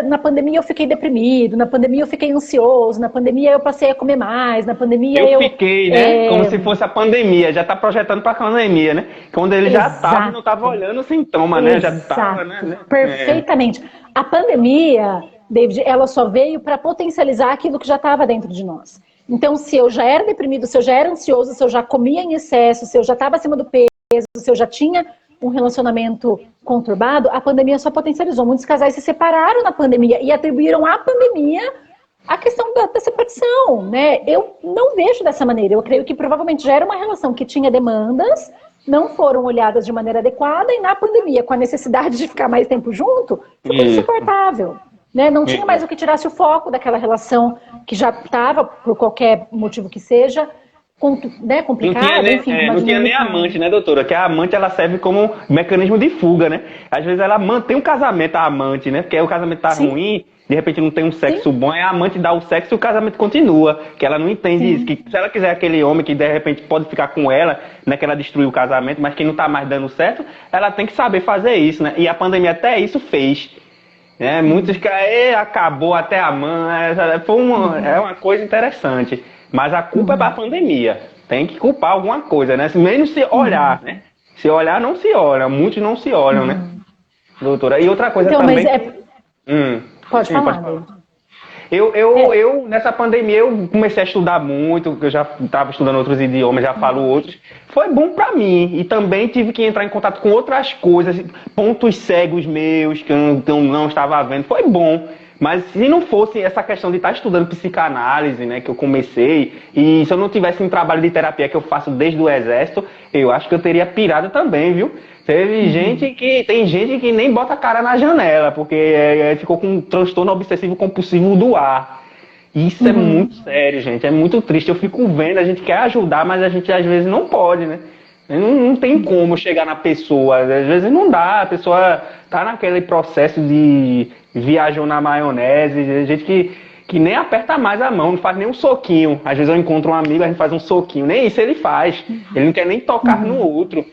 na pandemia eu fiquei deprimido, na pandemia eu fiquei ansioso, na pandemia eu passei a comer mais, na pandemia eu fiquei, né? Como se fosse a pandemia, já está projetando para a pandemia, né? Quando ele já estava, não estava olhando o sintoma, né? Já estava, né? Perfeitamente. A pandemia, David, ela só veio para potencializar aquilo que já estava dentro de nós. Então, se eu já era deprimido, se eu já era ansioso, se eu já comia em excesso, se eu já estava acima do peso, se eu já tinha um relacionamento conturbado, a pandemia só potencializou. Muitos casais se separaram na pandemia e atribuíram à pandemia a questão da separação, né? Eu não vejo dessa maneira. Eu creio que provavelmente já era uma relação que tinha demandas, não foram olhadas de maneira adequada e na pandemia, com a necessidade de ficar mais tempo junto, ficou insuportável. Né? Não tinha mais o que tirasse o foco daquela relação que já estava, por qualquer motivo que seja, né, complicada, enfim. Não tinha nem amante, né, doutora? Que a amante, ela serve como mecanismo de fuga, né? Às vezes ela mantém um casamento, a amante, né? Porque o casamento tá ruim, de repente não tem um sexo bom, a amante dá o sexo e o casamento continua. Que ela não entende isso, que se ela quiser aquele homem que de repente pode ficar com ela, né, que ela destruiu o casamento, mas que não tá mais dando certo, ela tem que saber fazer isso, né? E a pandemia até isso fez. Muitos que acabou até a mãe, é uma coisa interessante. Mas a culpa é da pandemia. Tem que culpar alguma coisa, né? Menos se olhar, né? Se olhar, não se olha. Muitos não se olham, né? Doutora. E outra coisa então, também... Pode falar. Eu, nessa pandemia, eu comecei a estudar muito, eu já estava estudando outros idiomas, já falo outros. Foi bom para mim. E também tive que entrar em contato com outras coisas, pontos cegos meus, que eu não estava vendo. Foi bom. Mas se não fosse essa questão de estar estudando psicanálise, né, que eu comecei, e se eu não tivesse um trabalho de terapia que eu faço desde o exército, eu acho que eu teria pirado também, viu? Tem gente que nem bota a cara na janela, porque ficou com um transtorno obsessivo compulsivo do ar. Isso é muito sério, gente, é muito triste. Eu fico vendo, a gente quer ajudar, mas a gente às vezes não pode, né? Não tem como chegar na pessoa, às vezes não dá, a pessoa tá naquele processo de viajam na maionese, gente que nem aperta mais a mão, não faz nem um soquinho. Às vezes eu encontro um amigo, a gente faz um soquinho, nem isso ele faz. Ele não quer nem tocar no outro.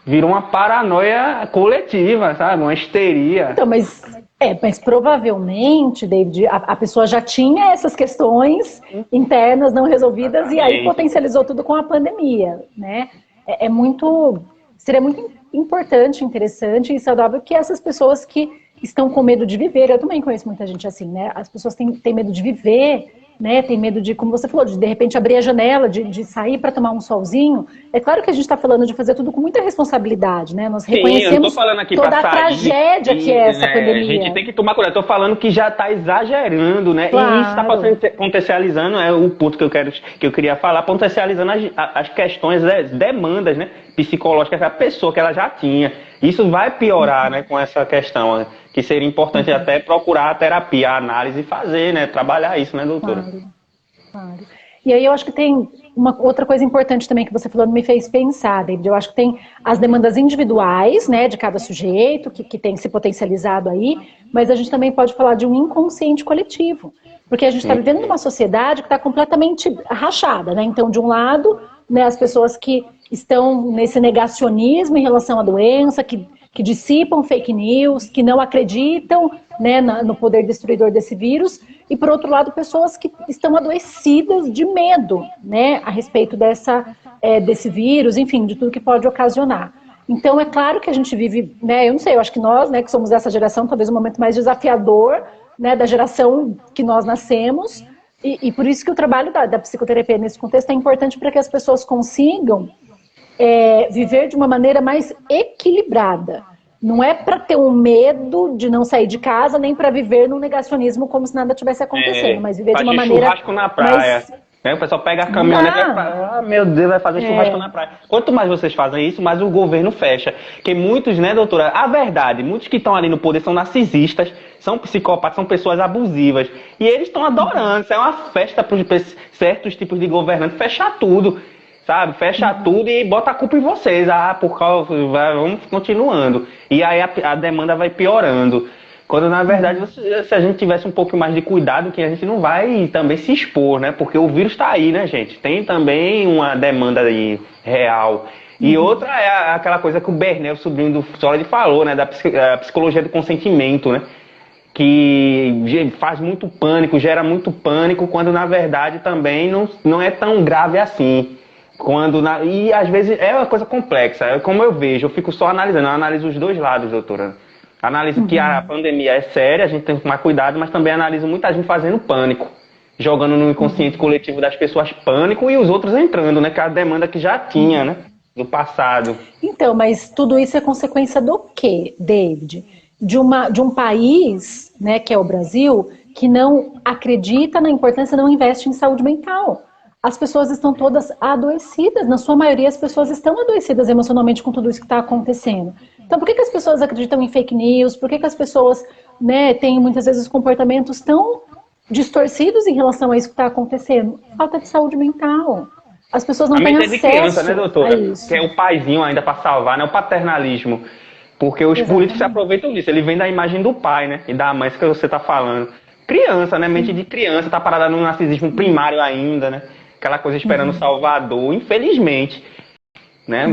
Virou uma paranoia coletiva, sabe? Uma histeria. Então, mas provavelmente, David, a pessoa já tinha essas questões internas não resolvidas e aí potencializou tudo com a pandemia, né? Seria muito importante, interessante e saudável que essas pessoas que estão com medo de viver, eu também conheço muita gente assim, né? As pessoas têm medo de viver, né? Tem medo de, como você falou, de repente abrir a janela, de sair para tomar um solzinho. É claro que a gente está falando de fazer tudo com muita responsabilidade, né? Nós reconhecemos eu não tô falando aqui toda a sair, tragédia que é essa pandemia. A gente tem que tomar cuidado. Eu tô falando que já está exagerando, né? Claro. E isso está potencializando, é o ponto que eu queria falar, potencializando as questões, as demandas, né, psicológicas da pessoa que ela já tinha. Isso vai piorar, né, com essa questão, né, que seria importante até procurar a terapia, a análise e fazer, né, trabalhar isso, né, doutora? Claro. E aí eu acho que tem uma outra coisa importante também que você falou, me fez pensar, David. Eu acho que tem as demandas individuais, né, de cada sujeito, que tem se potencializado aí, mas a gente também pode falar de um inconsciente coletivo, porque a gente está vivendo numa sociedade que está completamente rachada, né? Então, de um lado, né, as pessoas que estão nesse negacionismo em relação à doença, que dissipam fake news, que não acreditam, né, no poder destruidor desse vírus, e por outro lado pessoas que estão adoecidas de medo, né, a respeito desse vírus, enfim, de tudo que pode ocasionar. Então é claro que a gente vive, né, eu não sei, eu acho que nós, né, que somos dessa geração, talvez o momento mais desafiador, né, da geração que nós nascemos, e por isso que o trabalho da psicoterapia nesse contexto é importante para que as pessoas consigam viver de uma maneira mais equilibrada. Não é para ter um medo de não sair de casa, nem para viver num negacionismo como se nada tivesse acontecendo, mas viver de uma maneira churrasco na praia. O pessoal pega a caminhonete e fala, meu Deus, vai fazer churrasco na praia. Quanto mais vocês fazem isso, mais o governo fecha. Porque muitos, né, doutora, a verdade, muitos que estão ali no poder são narcisistas, são psicopatas, são pessoas abusivas. E eles estão adorando, isso é uma festa para certos tipos de governantes, fechar tudo. Sabe, fecha tudo e bota a culpa em vocês. Vamos continuando. E aí a demanda vai piorando. Quando na verdade, se a gente tivesse um pouco mais de cuidado, que a gente não vai também se expor, né? Porque o vírus está aí, né, gente? Tem também uma demanda aí real. E outra é aquela coisa que o Bernel, sobrinho do Solid, falou, né? Da psicologia do consentimento, né? Que faz muito pânico, gera muito pânico, quando na verdade também não é tão grave assim. E às vezes é uma coisa complexa, como eu vejo, eu fico só analisando, eu analiso os dois lados, doutora. Analiso que a pandemia é séria, a gente tem que tomar cuidado, mas também analiso muita gente fazendo pânico, jogando no inconsciente coletivo das pessoas pânico e os outros entrando, né, que é a demanda que já tinha, né, do passado. Então, mas tudo isso é consequência do quê, David? De um país, né, que é o Brasil, que não acredita na importância, não investe em saúde mental. As pessoas estão todas adoecidas, na sua maioria as pessoas estão adoecidas emocionalmente com tudo isso que está acontecendo. Então por que as pessoas acreditam em fake news? Por que as pessoas, né, têm muitas vezes comportamentos tão distorcidos em relação a isso que está acontecendo? Falta de saúde mental. As pessoas não têm acesso criança, né, doutora? a isso. Que é o paizinho ainda para salvar, né, o paternalismo. Porque os políticos se aproveitam disso, ele vem da imagem do pai, né, e da mãe, isso que você está falando. Criança, né, mente de criança, tá parada no narcisismo primário ainda, né? Aquela coisa esperando Salvador, infelizmente. Né?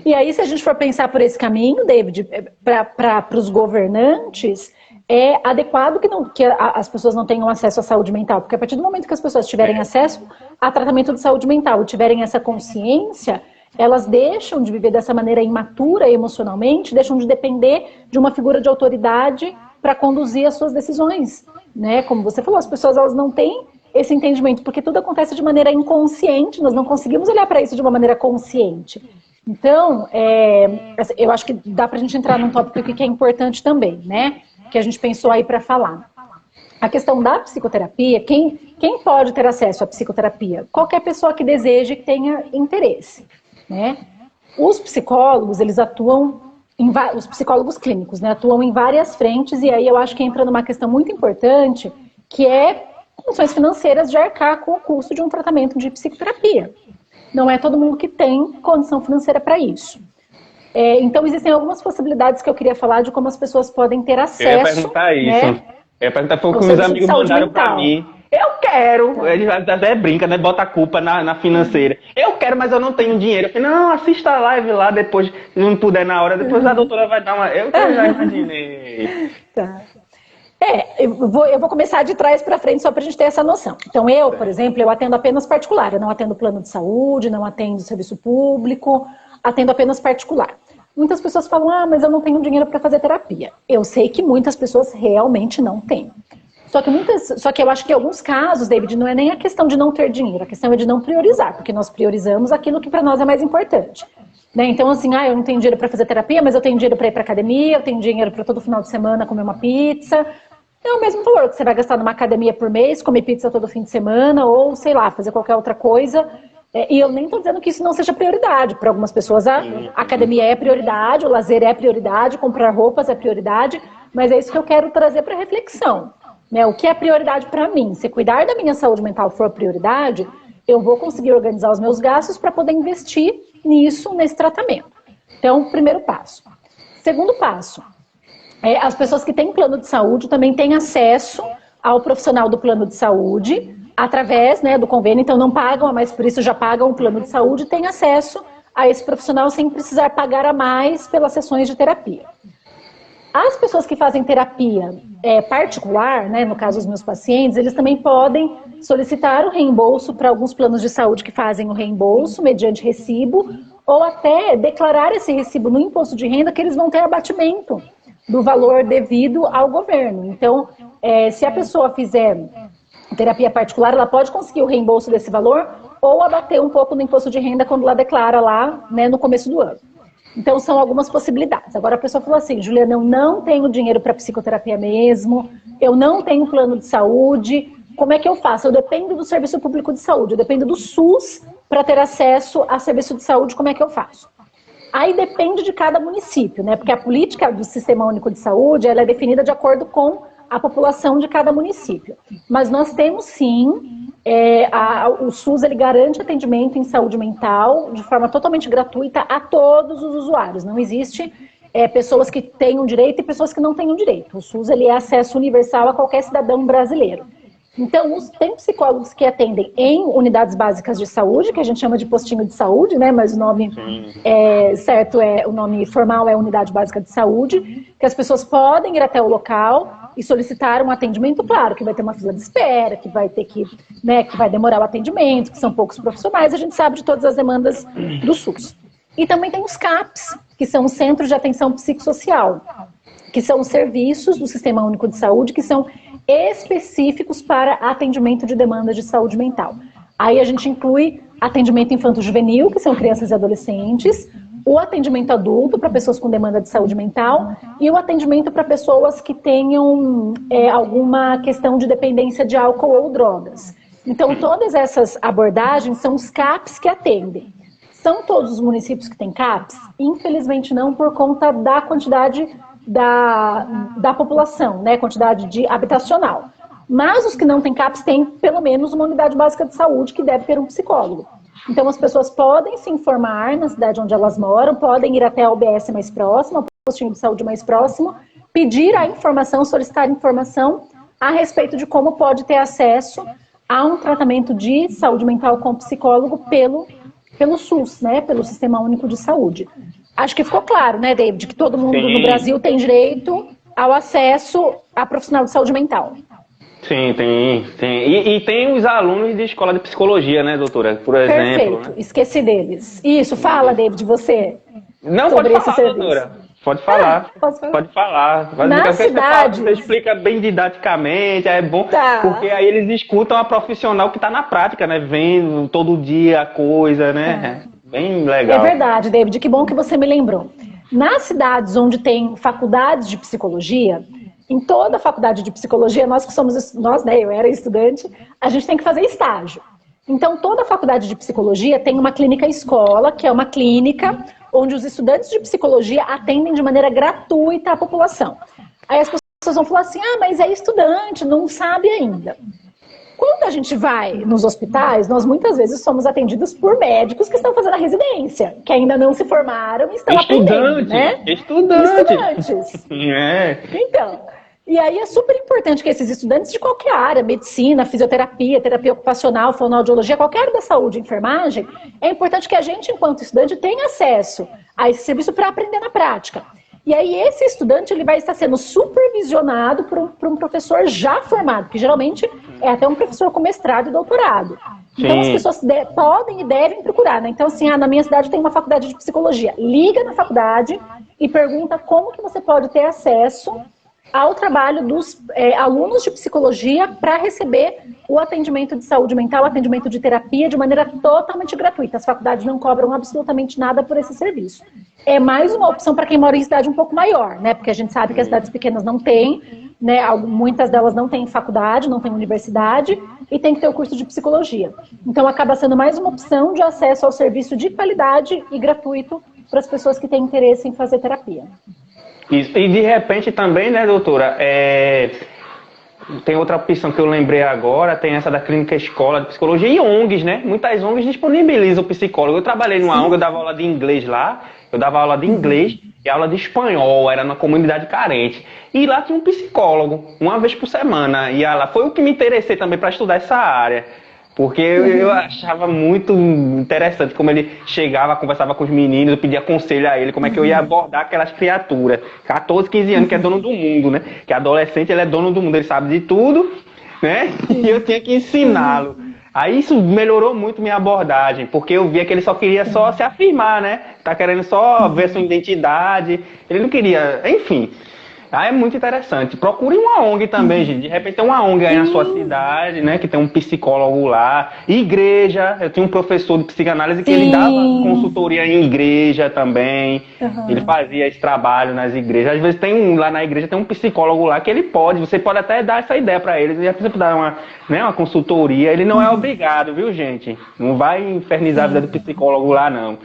E aí, se a gente for pensar por esse caminho, David, para os governantes, é adequado que as pessoas não tenham acesso à saúde mental, porque a partir do momento que as pessoas tiverem acesso a tratamento de saúde mental e tiverem essa consciência, elas deixam de viver dessa maneira imatura emocionalmente, deixam de depender de uma figura de autoridade para conduzir as suas decisões. Né? Como você falou, as pessoas elas não têm esse entendimento, porque tudo acontece de maneira inconsciente, nós não conseguimos olhar para isso de uma maneira consciente. Então, eu acho que dá para a gente entrar num tópico que é importante também, né? Que a gente pensou aí para falar. A questão da psicoterapia, quem pode ter acesso à psicoterapia? Qualquer pessoa que deseje e que tenha interesse, né? Os psicólogos, eles atuam, os psicólogos clínicos, né, atuam em várias frentes, e aí eu acho que entra numa questão muito importante, que é condições financeiras de arcar com o custo de um tratamento de psicoterapia. Não é todo mundo que tem condição financeira para isso. Então, existem algumas possibilidades que eu queria falar de como as pessoas podem ter acesso. Eu ia perguntar isso. Né? Eu ia perguntar, foi o O que meus serviço de amigos saúde mandaram pra mental. mim. Eu quero. Ele até brinca, né? Bota a culpa na financeira. Eu quero, mas eu não tenho dinheiro. Eu falei, não, assista a live lá depois, se não puder na hora, depois a doutora vai dar uma. Eu já imaginei. Tá. Eu vou começar de trás para frente só para a gente ter essa noção. Então, eu, por exemplo, eu atendo apenas particular. Eu não atendo plano de saúde, não atendo serviço público, atendo apenas particular. Muitas pessoas falam, mas eu não tenho dinheiro para fazer terapia. Eu sei que muitas pessoas realmente não têm. Só que eu acho que em alguns casos, David, não é nem a questão de não ter dinheiro, a questão é de não priorizar, porque nós priorizamos aquilo que para nós é mais importante. Né? Então, assim, eu não tenho dinheiro para fazer terapia, mas eu tenho dinheiro para ir para academia, eu tenho dinheiro para todo final de semana comer uma pizza. É o mesmo valor que você vai gastar numa academia por mês, comer pizza todo fim de semana, ou, sei lá, fazer qualquer outra coisa. E eu nem estou dizendo que isso não seja prioridade. Para algumas pessoas, a academia é prioridade, o lazer é prioridade, comprar roupas é prioridade, mas é isso que eu quero trazer para reflexão. Né? O que é prioridade para mim? Se cuidar da minha saúde mental for prioridade, eu vou conseguir organizar os meus gastos para poder investir nisso, nesse tratamento. Então, primeiro passo. Segundo passo, as pessoas que têm plano de saúde também têm acesso ao profissional do plano de saúde, através, né, do convênio, então não pagam, mas por isso já pagam o plano de saúde e têm acesso a esse profissional sem precisar pagar a mais pelas sessões de terapia. As pessoas que fazem terapia particular, né, no caso dos meus pacientes, eles também podem solicitar o reembolso para alguns planos de saúde que fazem o reembolso mediante recibo, ou até declarar esse recibo no imposto de renda que eles vão ter abatimento do valor devido ao governo. Então, se a pessoa fizer terapia particular, ela pode conseguir o reembolso desse valor ou abater um pouco no imposto de renda quando ela declara lá, né, no começo do ano. Então, são algumas possibilidades. Agora, a pessoa falou assim, Juliana, eu não tenho dinheiro para psicoterapia mesmo, eu não tenho plano de saúde, como é que eu faço? Eu dependo do serviço público de saúde, eu dependo do SUS para ter acesso a serviço de saúde, como é que eu faço? Aí depende de cada município, né? Porque a política do Sistema Único de Saúde, ela é definida de acordo com a população de cada município. Mas nós temos sim, o SUS ele garante atendimento em saúde mental de forma totalmente gratuita a todos os usuários. Não existe pessoas que tenham direito e pessoas que não tenham direito. O SUS ele é acesso universal a qualquer cidadão brasileiro. Então, tem psicólogos que atendem em unidades básicas de saúde, que a gente chama de postinho de saúde, né? Mas o nome certo o nome formal é unidade básica de saúde, que as pessoas podem ir até o local e solicitar um atendimento, claro, que vai ter uma fila de espera, que vai ter que vai demorar o atendimento, que são poucos profissionais, a gente sabe de todas as demandas do SUS. E também tem os CAPs, que são os Centros de Atenção Psicossocial, que são os serviços do Sistema Único de Saúde, que são específicos para atendimento de demandas de saúde mental. Aí a gente inclui atendimento infanto-juvenil, que são crianças e adolescentes, o atendimento adulto para pessoas com demanda de saúde mental e o atendimento para pessoas que tenham alguma questão de dependência de álcool ou drogas. Então, todas essas abordagens são os CAPs que atendem. São todos os municípios que têm CAPs? Infelizmente não, por conta da quantidade da população, né, quantidade de habitacional. Mas os que não têm CAPs têm pelo menos uma unidade básica de saúde que deve ter um psicólogo. Então as pessoas podem se informar na cidade onde elas moram, podem ir até a UBS mais próxima, ao postinho de saúde mais próximo, pedir a informação, solicitar informação a respeito de como pode ter acesso a um tratamento de saúde mental com psicólogo pelo SUS, né, pelo Sistema Único de Saúde. Acho que ficou claro, né, David, que todo mundo no Brasil tem direito ao acesso a profissional de saúde mental. Sim, tem. E tem os alunos de escola de psicologia, né, doutora? Por exemplo. Perfeito, né? Esqueci deles. Isso, fala, David, você. Não, pode falar, doutora. Pode falar. Pode falar. Nas cidades. Você explica bem didaticamente, é bom, porque aí eles escutam a profissional que está na prática, né? Vendo todo dia a coisa, né? Bem legal. É verdade, David, que bom que você me lembrou. Nas cidades onde tem faculdades de psicologia, em toda a faculdade de psicologia, né, eu era estudante, a gente tem que fazer estágio. Então, toda a faculdade de psicologia tem uma clínica escola, que é uma clínica onde os estudantes de psicologia atendem de maneira gratuita a população. Aí as pessoas vão falar assim, mas é estudante, não sabe ainda. Quando a gente vai nos hospitais, nós muitas vezes somos atendidos por médicos que estão fazendo a residência, que ainda não se formaram e estão aprendendo, né? Estudantes. Então, E aí é super importante que esses estudantes de qualquer área, medicina, fisioterapia, terapia ocupacional, fonoaudiologia, qualquer área da saúde, enfermagem, é importante que a gente, enquanto estudante, tenha acesso a esse serviço para aprender na prática. E aí esse estudante ele vai estar sendo supervisionado por um professor já formado, que geralmente é até um professor com mestrado e doutorado. Então as pessoas podem e devem procurar, né? Então assim, na minha cidade tem uma faculdade de psicologia. Liga na faculdade e pergunta como que você pode ter acesso ao trabalho dos alunos de psicologia para receber o atendimento de saúde mental, o atendimento de terapia de maneira totalmente gratuita. As faculdades não cobram absolutamente nada por esse serviço. É mais uma opção para quem mora em cidade um pouco maior, né? Porque a gente sabe que as cidades pequenas não têm, né? Muitas delas não têm faculdade, não têm universidade e tem que ter o curso de psicologia. Então acaba sendo mais uma opção de acesso ao serviço de qualidade e gratuito para as pessoas que têm interesse em fazer terapia. Isso. E de repente também, né, doutora, tem outra opção que eu lembrei agora, tem essa da clínica escola de psicologia e ONGs, né? Muitas ONGs disponibilizam o psicólogo. Eu trabalhei numa ONG, eu dava aula de inglês lá, eu dava aula de inglês e aula de espanhol, era na comunidade carente. E lá tinha um psicólogo, uma vez por semana. E lá foi o que me interessei também para estudar essa área. Porque eu achava muito interessante como ele chegava, conversava com os meninos, eu pedia conselho a ele, como é que eu ia abordar aquelas criaturas. 14, 15 anos, que é dono do mundo, né? Que adolescente, ele é dono do mundo, ele sabe de tudo, né? E eu tinha que ensiná-lo. Aí isso melhorou muito minha abordagem, porque eu via que ele só queria só se afirmar, né? Tá querendo só ver sua identidade, ele não queria, enfim... é muito interessante. Procure uma ONG também, gente. De repente tem uma ONG aí na sua cidade, né? Que tem um psicólogo lá. Igreja. Eu tinha um professor de psicanálise que ele dava consultoria em igreja também. Ele fazia esse trabalho nas igrejas. Às vezes lá na igreja tem um psicólogo lá que ele pode. Você pode até dar essa ideia para ele. Já precisa dar uma consultoria. Ele não é obrigado, viu, gente? Não vai infernizar a vida do psicólogo lá, não.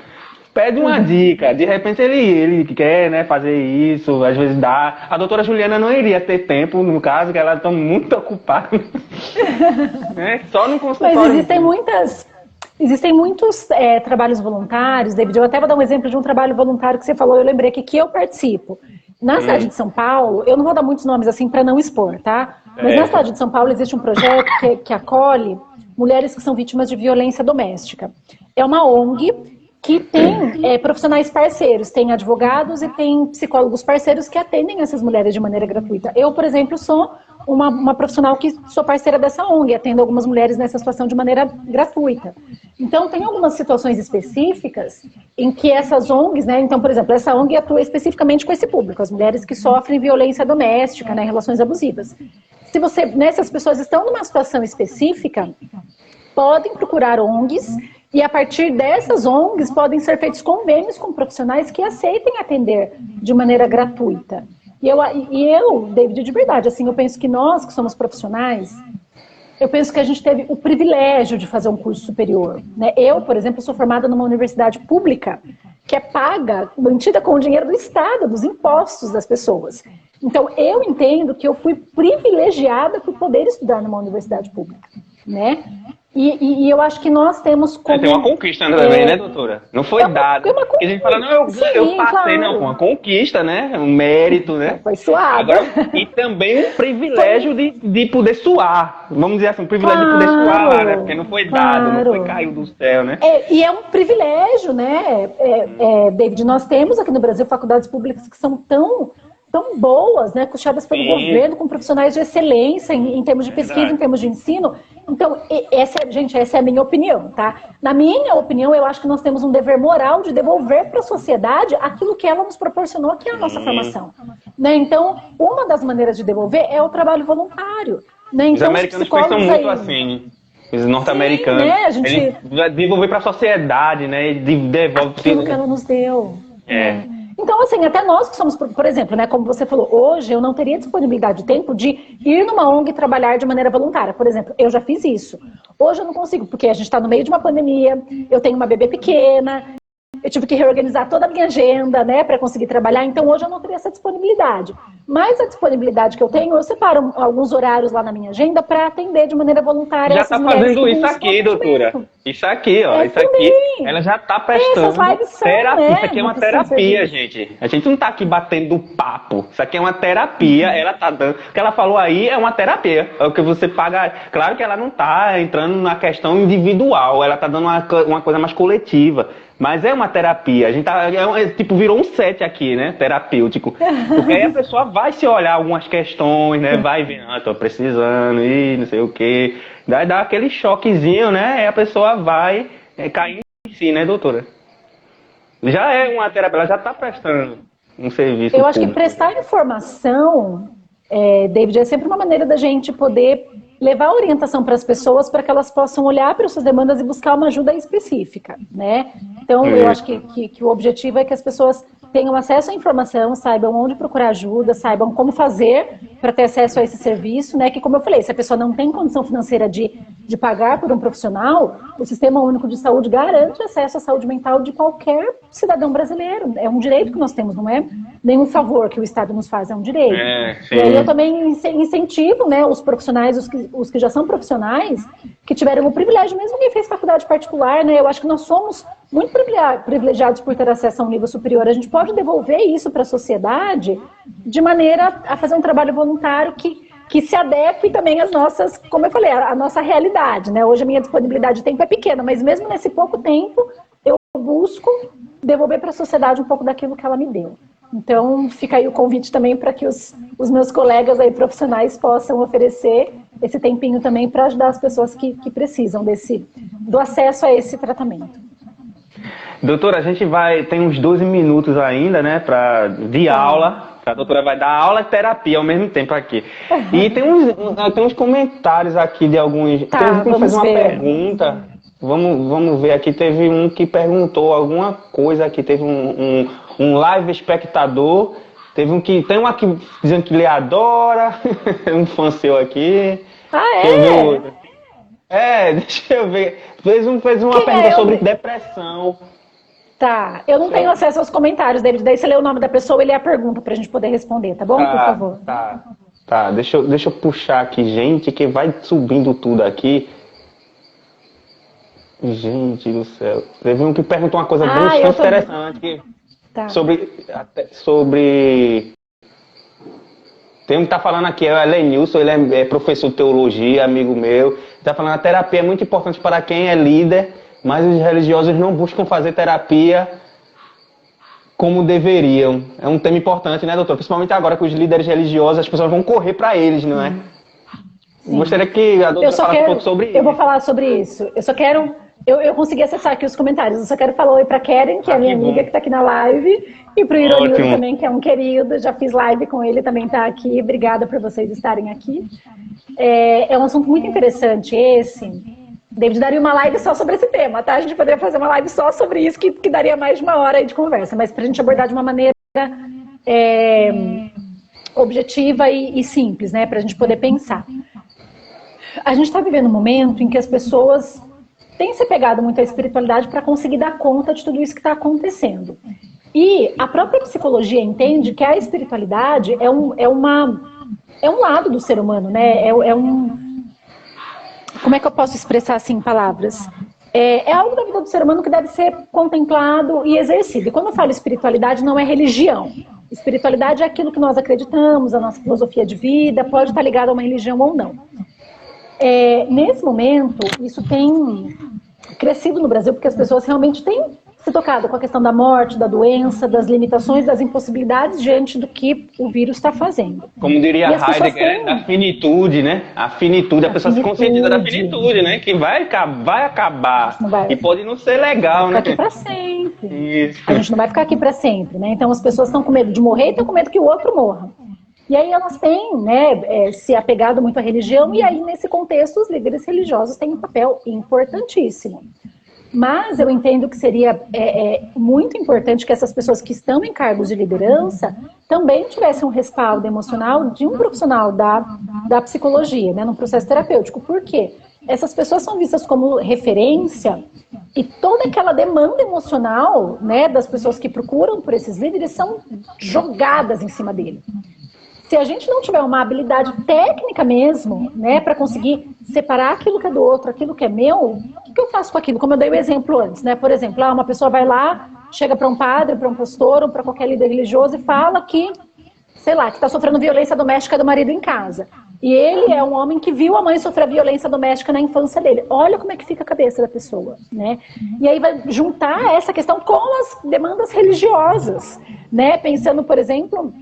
Pede uma dica, de repente ele quer, né, fazer isso, às vezes dá. A doutora Juliana não iria ter tempo, no caso, que ela está muito ocupada, né? Só no consultório. Mas existem muitos trabalhos voluntários, David. Eu até vou dar um exemplo de um trabalho voluntário que você falou, eu lembrei aqui que eu participo. Na cidade de São Paulo, eu não vou dar muitos nomes assim para não expor, tá? Mas na cidade de São Paulo existe um projeto que acolhe mulheres que são vítimas de violência doméstica. É uma ONG que tem profissionais parceiros, tem advogados e tem psicólogos parceiros que atendem essas mulheres de maneira gratuita. Eu, por exemplo, sou uma profissional que sou parceira dessa ONG, atendo algumas mulheres nessa situação de maneira gratuita. Então, tem algumas situações específicas em que essas ONGs, né, então, por exemplo, essa ONG atua especificamente com esse público, as mulheres que sofrem violência doméstica, né, relações abusivas. Se essas pessoas estão numa situação específica, podem procurar ONGs. E a partir dessas ONGs podem ser feitos convênios com profissionais que aceitem atender de maneira gratuita. E eu, David, de verdade, assim, eu penso que nós que somos profissionais, eu penso que a gente teve o privilégio de fazer um curso superior, né? Eu, por exemplo, sou formada numa universidade pública que é paga, mantida com o dinheiro do Estado, dos impostos das pessoas. Então, eu entendo que eu fui privilegiada por poder estudar numa universidade pública, né? E eu acho que nós temos como... Tem uma conquista também, né, doutora? Não foi dado. Porque a gente fala, não, eu passei, claro. Não, foi uma conquista, né? Um mérito, né? Foi suado. Agora, e também um privilégio de poder suar. Vamos dizer assim, um privilégio de poder suar lá, né? Porque não foi dado, não foi caiu do céu, né? E é um privilégio, né, David? Nós temos aqui no Brasil faculdades públicas que são tão boas, né, custeadas pelo governo, com profissionais de excelência em termos de pesquisa, em termos de ensino. Então, essa é a minha opinião, tá? Na minha opinião, eu acho que nós temos um dever moral de devolver para a sociedade aquilo que ela nos proporcionou, que é a nossa formação. Né? Então, uma das maneiras de devolver é o trabalho voluntário. Né? Então, os americanos pensam muito assim. Os norte-americanos. Né? A gente... Eles devolver para a sociedade, né? Devolve aquilo que ela nos deu. Então, assim, até nós que somos, por exemplo, né, como você falou, hoje eu não teria disponibilidade de tempo de ir numa ONG trabalhar de maneira voluntária. Por exemplo, eu já fiz isso. Hoje eu não consigo, porque a gente está no meio de uma pandemia, eu tenho uma bebê pequena, eu tive que reorganizar toda a minha agenda, né, para conseguir trabalhar, então hoje eu não teria essa disponibilidade. Mas a disponibilidade que eu tenho, eu separo alguns horários lá na minha agenda para atender de maneira voluntária Já essas está mulheres fazendo que isso buscam aqui, doutora. atendimento. Isso aqui, ó. Isso também. aqui, ela já está prestando Essas lives são, terapia. né, Isso aqui é uma uma prestação de terapia, serviço. gente. A gente não está aqui batendo papo. Isso aqui é uma terapia. Ela tá dando. O que ela falou aí é uma terapia. É o que você paga. Claro que ela não está entrando na questão individual. Ela está dando uma coisa mais coletiva. Mas é uma terapia. A gente tá, tipo, virou um set aqui, né? Terapêutico. Porque aí a pessoa vai se olhar algumas questões, né? Vai ver, tô precisando, e não sei o quê. Daí dá aquele choquezinho, né? Aí a pessoa vai cair em si, né, doutora? Já é uma terapia, ela já está prestando um serviço Eu acho que público. prestar informação, David, é sempre uma maneira da gente poder levar orientação para as pessoas para que elas possam olhar para as suas demandas e buscar uma ajuda específica, né? Então, eu acho que o objetivo é que as pessoas tenham acesso à informação, saibam onde procurar ajuda, saibam como fazer para ter acesso a esse serviço, né? Que, como eu falei, se a pessoa não tem condição financeira de pagar por um profissional, o Sistema Único de Saúde garante acesso à saúde mental de qualquer cidadão brasileiro. É um direito que nós temos, não é nenhum favor que o Estado nos faz, é um direito. E aí eu também incentivo, né, os profissionais, os que já são profissionais, que tiveram o privilégio, mesmo quem fez faculdade particular, né? Eu acho que nós somos muito privilegiados por ter acesso a um nível superior. A gente pode devolver isso para a sociedade de maneira a fazer um trabalho voluntário que se adeque também às nossas, como eu falei, à nossa realidade, né? Hoje a minha disponibilidade de tempo é pequena, mas mesmo nesse pouco tempo, eu busco devolver para a sociedade um pouco daquilo que ela me deu. Então, fica aí o convite também para que os meus colegas aí profissionais possam oferecer esse tempinho também para ajudar as pessoas que precisam do acesso a esse tratamento. Doutora, a gente tem uns 12 minutos ainda, né, de aula. A doutora vai dar aula e terapia ao mesmo tempo aqui. E tem uns comentários aqui de alguns... Tá, tem que fez uma ver. pergunta. Vamos ver aqui. Teve um que perguntou alguma coisa aqui. Teve um live espectador. Tem um aqui dizendo que lhe adora. Um fã seu aqui. Ah, é? Deixa eu ver. Fez uma pergunta sobre depressão. Tá, eu não tenho acesso aos comentários, David. Daí você lê o nome da pessoa e lê a pergunta pra gente poder responder, tá bom? Por favor. Tá. Deixa eu puxar aqui, gente, que vai subindo tudo aqui. Gente do céu. Teve um que perguntou uma coisa bastante interessante. Sobre... Tem um que tá falando aqui, é o Elenilson, ele é professor de teologia, amigo meu. Tá falando, a terapia é muito importante para quem é líder, mas os religiosos não buscam fazer terapia como deveriam. É um tema importante, né, doutor? Principalmente agora com os líderes religiosos, as pessoas vão correr para eles, não é? Sim. Gostaria que a doutora falasse um pouco sobre isso. Eu vou falar sobre isso. Eu só quero... Eu consegui acessar aqui os comentários. Eu só quero falar oi para Karen, que é a minha amiga que está aqui na live, e para o Ironildo também, que é um querido. Já fiz live com ele, também está aqui. Obrigada por vocês estarem aqui. É um assunto muito interessante esse. David, daria uma live só sobre esse tema, tá? A gente poderia fazer uma live só sobre isso, que daria mais de uma hora aí de conversa, mas para a gente abordar de uma maneira objetiva e simples, né? Para a gente poder pensar. A gente está vivendo um momento em que as pessoas têm se pegado muito à espiritualidade para conseguir dar conta de tudo isso que está acontecendo. E a própria psicologia entende que a espiritualidade é um lado do ser humano, né? Como é que eu posso expressar assim em palavras? É algo da vida do ser humano que deve ser contemplado e exercido. E quando eu falo espiritualidade, não é religião. Espiritualidade é aquilo que nós acreditamos, a nossa filosofia de vida, pode estar ligado a uma religião ou não. Nesse momento, isso tem crescido no Brasil, porque as pessoas realmente têm se tocado com a questão da morte, da doença, das limitações, das impossibilidades diante do que o vírus está fazendo. Como diria Heidegger, da finitude, né? A finitude, a pessoa se conscientiza da finitude, né? Que vai acabar. E pode não ser legal, né? Vai ficar aqui para sempre. Isso. A gente não vai ficar aqui para sempre, né? Então as pessoas estão com medo de morrer e estão com medo que o outro morra. E aí elas têm, né, se apegado muito à religião, e aí nesse contexto os líderes religiosos têm um papel importantíssimo. Mas eu entendo que seria muito importante que essas pessoas que estão em cargos de liderança também tivessem um respaldo emocional de um profissional da psicologia, né, num processo terapêutico. Por quê? Essas pessoas são vistas como referência E toda aquela demanda emocional, né, das pessoas que procuram por esses líderes são jogadas em cima dele. Se a gente não tiver uma habilidade técnica mesmo, né, para conseguir separar aquilo que é do outro, aquilo que é meu, o que eu faço com aquilo? Como eu dei o exemplo antes, né? Por exemplo, uma pessoa vai lá, chega para um padre, para um pastor ou para qualquer líder religioso e fala que, sei lá, que está sofrendo violência doméstica do marido em casa. E ele é um homem que viu a mãe sofrer violência doméstica na infância dele. Olha como é que fica a cabeça da pessoa, né? E aí vai juntar essa questão com as demandas religiosas, né? Pensando, por exemplo,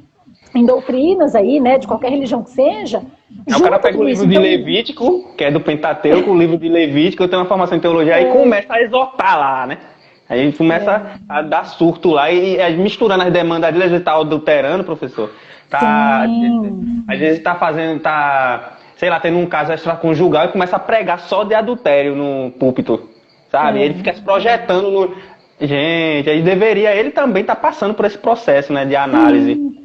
em doutrinas aí, né, de qualquer religião que seja. O cara pega o livro de Levítico, que é do Pentateuco, o livro de Levítico, eu tenho uma formação em teologia, aí começa a exortar lá, né? Aí a gente começa a dar surto lá e misturando as demandas dele, a gente tá adulterando, professor. Às vezes tá fazendo, sei lá, tendo um caso extraconjugal e começa a pregar só de adultério no púlpito, sabe? Ele fica se projetando no... Gente, ele também tá passando por esse processo, né, de análise.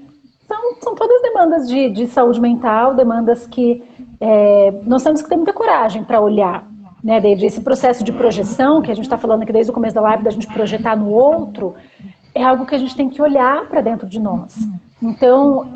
São todas demandas de saúde mental, demandas que nós temos que ter muita coragem para olhar, né, David? Esse processo de projeção, que a gente está falando aqui desde o começo da live, da gente projetar no outro, é algo que a gente tem que olhar para dentro de nós. Então,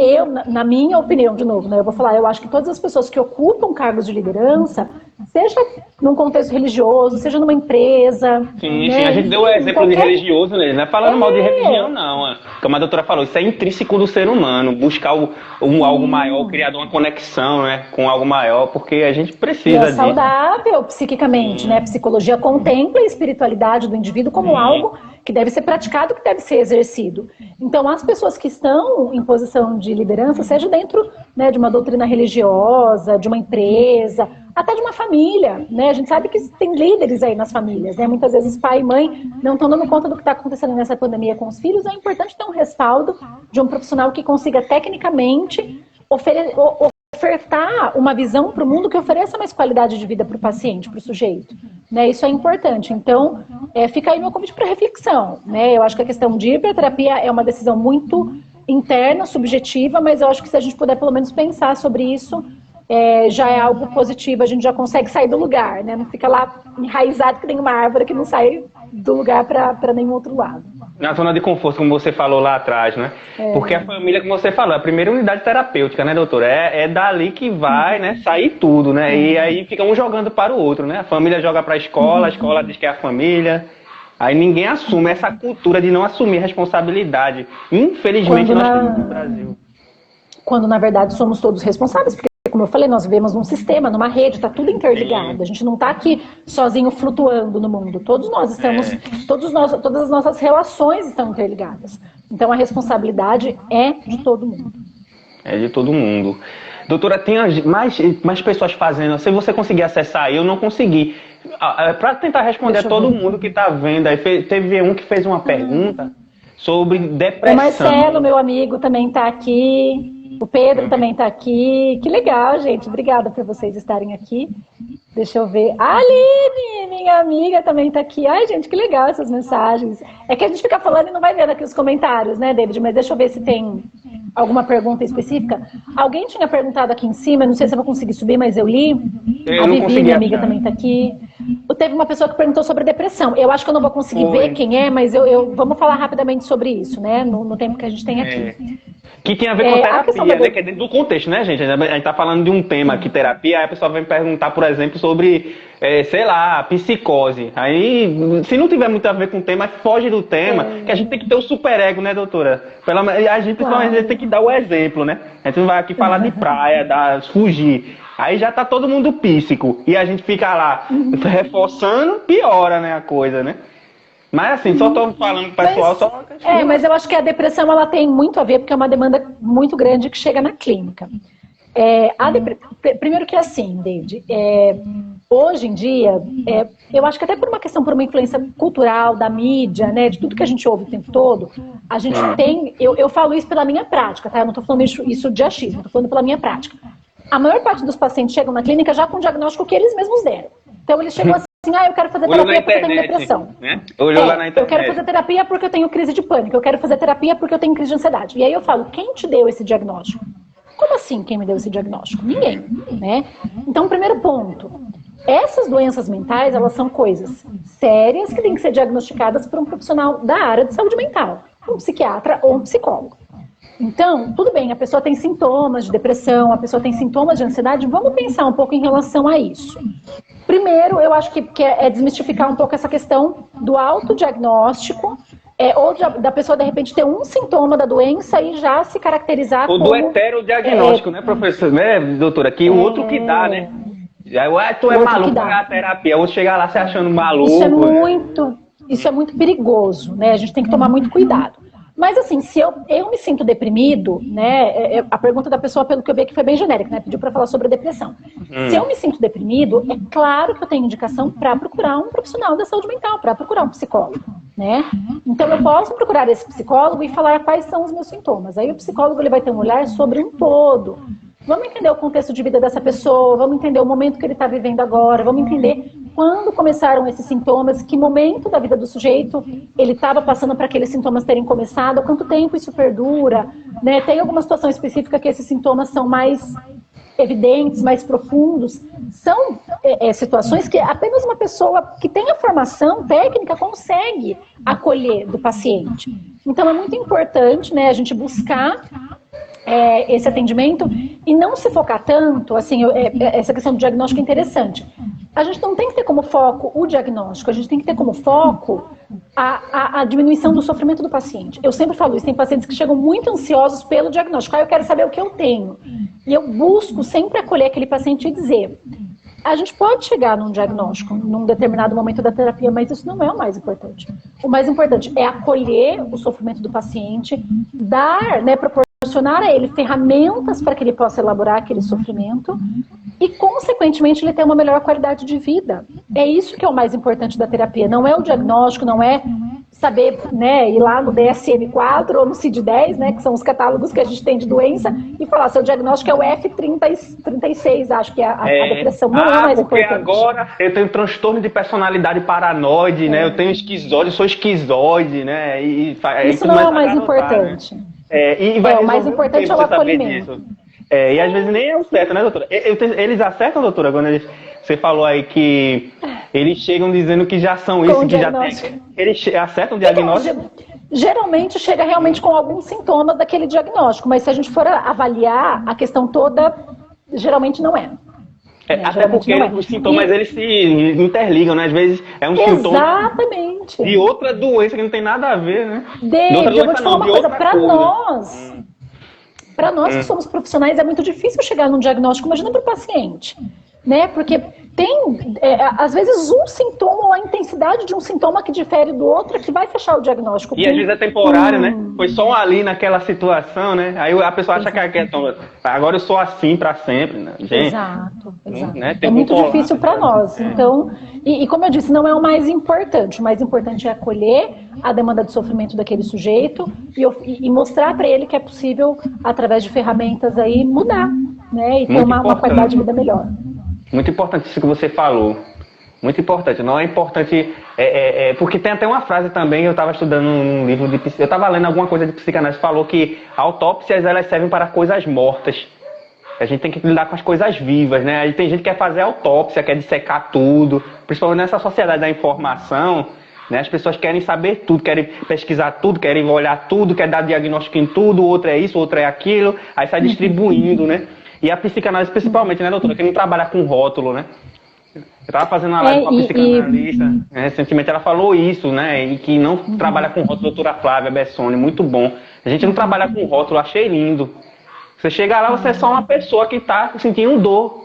na minha opinião, de novo, né, eu vou falar, eu acho que todas as pessoas que ocupam cargos de liderança, seja num contexto religioso, seja numa empresa... Sim, né, a gente deu o exemplo de religioso, né? Não é falando mal de religião, não. Como a doutora falou, isso é intrínseco do ser humano, buscar algo maior, criar uma conexão, né, com algo maior, porque a gente precisa disso. Saudável psiquicamente, né? A psicologia contempla a espiritualidade do indivíduo como algo que deve ser praticado, que deve ser exercido. Então, as pessoas que estão em posição de liderança, seja dentro, né, de uma doutrina religiosa, de uma empresa, até de uma família, né? A gente sabe que tem líderes aí nas famílias, né? Muitas vezes pai e mãe não estão dando conta do que está acontecendo nessa pandemia com os filhos. É importante ter um respaldo de um profissional que consiga tecnicamente ofertar uma visão para o mundo que ofereça mais qualidade de vida para o paciente, para o sujeito, né? Isso é importante. Então, fica aí meu convite para reflexão, né? Eu acho que a questão de hiperterapia é uma decisão muito interna, subjetiva, mas eu acho que se a gente puder pelo menos pensar sobre isso, já é algo positivo, a gente já consegue sair do lugar, né? Não fica lá enraizado que nem uma árvore que não sai do lugar para nenhum outro lado. Na zona de conforto, como você falou lá atrás, né? Porque a família, como você falou, é a primeira unidade terapêutica, né, doutora? É dali que vai, né, sair tudo, né? E aí fica um jogando para o outro, né? A família joga para a escola diz que é a família. Aí ninguém assume essa cultura de não assumir responsabilidade. Infelizmente, nós temos no Brasil. Quando, na verdade, somos todos responsáveis, porque, como eu falei, nós vivemos num sistema, numa rede, está tudo interligado. A gente não está aqui sozinho flutuando no mundo. Todos nós estamos, todas as nossas relações estão interligadas. Então, a responsabilidade é de todo mundo. É de todo mundo. Doutora, tem mais pessoas fazendo. Se você conseguir acessar, eu não consegui. Para tentar responder a todo mundo que está vendo, aí teve um que fez uma pergunta sobre depressão. O Marcelo, meu amigo, também está aqui. O Pedro também está aqui. Que legal, gente. Obrigada por vocês estarem aqui. Deixa eu ver. A Aline, minha amiga, também está aqui. Ai, gente, que legal essas mensagens. É que a gente fica falando e não vai vendo aqui os comentários, né, David? Mas deixa eu ver se tem alguma pergunta específica. Alguém tinha perguntado aqui em cima, não sei se eu vou conseguir subir, mas eu li. A Vivi, minha amiga, também está aqui. Teve uma pessoa que perguntou sobre depressão. Eu acho que eu não vou conseguir ver quem é, mas vamos falar rapidamente sobre isso, né? No tempo que a gente tem aqui. Que tem a ver com terapia, né? Que é dentro do contexto, né, gente? A gente tá falando de um tema aqui, terapia, aí a pessoa vem perguntar, por exemplo, sobre, sei lá, psicose. Aí, se não tiver muito a ver com o tema, foge do tema, que a gente tem que ter o superego, né, doutora? A gente tem que dar o exemplo, né? A gente não vai aqui falar de praia, fugir. Aí já tá todo mundo psíquico. E a gente fica lá reforçando, piora, né, a coisa, né? Mas assim, só tô falando pro pessoal, mas eu acho que a depressão, ela tem muito a ver, porque é uma demanda muito grande que chega na clínica. Primeiro que assim, David, hoje em dia, eu acho que até por uma influência cultural, da mídia, né, de tudo que a gente ouve o tempo todo, a gente tem, eu falo isso pela minha prática, tá? Eu não tô falando isso de achismo, tô falando pela minha prática. A maior parte dos pacientes chegam na clínica já com o diagnóstico que eles mesmos deram. Então eles chegam assim, eu quero fazer terapia porque eu tenho depressão. Né? Olhou lá na internet. Eu quero fazer terapia porque eu tenho crise de pânico. Eu quero fazer terapia porque eu tenho crise de ansiedade. E aí eu falo, quem te deu esse diagnóstico? Como assim quem me deu esse diagnóstico? Ninguém, né? Então, primeiro ponto. Essas doenças mentais, elas são coisas sérias que têm que ser diagnosticadas por um profissional da área de saúde mental, um psiquiatra ou um psicólogo. Então, tudo bem, a pessoa tem sintomas de depressão, a pessoa tem sintomas de ansiedade, vamos pensar um pouco em relação a isso. Primeiro, eu acho que é desmistificar um pouco essa questão do autodiagnóstico, ou da pessoa, de repente, ter um sintoma da doença e já se caracterizar ou como... do heterodiagnóstico, né, professor? Né, doutora? Que o outro que dá, né? Tu é maluco pra terapia, eu vou chegar lá se achando maluco. Isso é muito perigoso, né? A gente tem que tomar muito cuidado. Mas assim, se eu me sinto deprimido, né? A pergunta da pessoa, pelo que eu vi aqui, foi bem genérica, né? Pediu para falar sobre a depressão. Se eu me sinto deprimido, é claro que eu tenho indicação para procurar um profissional da saúde mental, para procurar um psicólogo, né? Então eu posso procurar esse psicólogo e falar quais são os meus sintomas. Aí o psicólogo ele vai ter um olhar sobre um todo. Vamos entender o contexto de vida dessa pessoa, vamos entender o momento que ele está vivendo agora, vamos entender quando começaram esses sintomas, que momento da vida do sujeito ele estava passando para aqueles sintomas terem começado, há quanto tempo isso perdura, né? Tem alguma situação específica que esses sintomas são mais evidentes, mais profundos. São situações que apenas uma pessoa que tem a formação técnica consegue acolher do paciente. Então é muito importante, né, a gente buscar esse atendimento e não se focar tanto, assim, essa questão do diagnóstico é interessante. A gente não tem que ter como foco o diagnóstico, a gente tem que ter como foco a diminuição do sofrimento do paciente. Eu sempre falo isso, tem pacientes que chegam muito ansiosos pelo diagnóstico. Eu quero saber o que eu tenho. E eu busco sempre acolher aquele paciente e dizer, a gente pode chegar num diagnóstico num determinado momento da terapia, mas isso não é o mais importante. O mais importante é acolher o sofrimento do paciente, dar, né, proporcionar a ele ferramentas para que ele possa elaborar aquele sofrimento e, consequentemente, ele ter uma melhor qualidade de vida. É isso que é o mais importante da terapia. Não é o diagnóstico, não é saber, né, ir lá no DSM-4 ou no CID-10, né, que são os catálogos que a gente tem de doença, e falar, seu diagnóstico é o F36, acho que é a depressão. Não é o mais porque importante. Agora eu tenho transtorno de personalidade paranoide, né, eu tenho esquizoide, sou esquizoide, né, isso não é o mais importante. Né? O mais importante é o acolhimento. E às vezes nem é o certo, né, doutora? Eles acertam, doutora, quando você falou aí que eles chegam dizendo que já são isso, que já tem. Eles acertam o diagnóstico? Então, geralmente chega realmente com alguns sintomas daquele diagnóstico, mas se a gente for avaliar a questão toda, geralmente não é. Até porque os sintomas eles se interligam, né? Às vezes é um sintoma de outra doença que não tem nada a ver, né? Eu vou te falar uma coisa, para nós que somos profissionais é muito difícil chegar num diagnóstico, imagina para o paciente, né? Porque tem, às vezes, um sintoma ou a intensidade de um sintoma que difere do outro que vai fechar o diagnóstico. E às vezes é temporário, né? Foi só ali naquela situação, né? Aí a pessoa acha que agora eu sou assim para sempre, né? Gente, exato. Né? É muito difícil para nós. Então, e como eu disse, não é o mais importante. O mais importante é acolher a demanda de sofrimento daquele sujeito e mostrar para ele que é possível, através de ferramentas aí, mudar, né? E ter uma qualidade de vida melhor. Muito importante isso que você falou. Muito importante. Não é importante... porque tem até uma frase também, eu estava estudando num livro de... Eu estava lendo alguma coisa de psicanálise, falou que autópsias elas servem para coisas mortas. A gente tem que lidar com as coisas vivas, né? Aí tem gente que quer fazer autópsia, quer dissecar tudo. Principalmente nessa sociedade da informação, né? As pessoas querem saber tudo, querem pesquisar tudo, querem olhar tudo, querem dar diagnóstico em tudo, o outro é isso, o outro é aquilo. Aí sai distribuindo, né? E a psicanálise principalmente, né, doutora? Que não trabalha com rótulo, né? Eu estava fazendo uma live com a psicanalista, recentemente ela falou isso, né? E que não trabalha com rótulo, doutora Flávia Bessoni, muito bom. A gente não trabalha com rótulo, achei lindo. Você chega lá, você é só uma pessoa que está sentindo dor,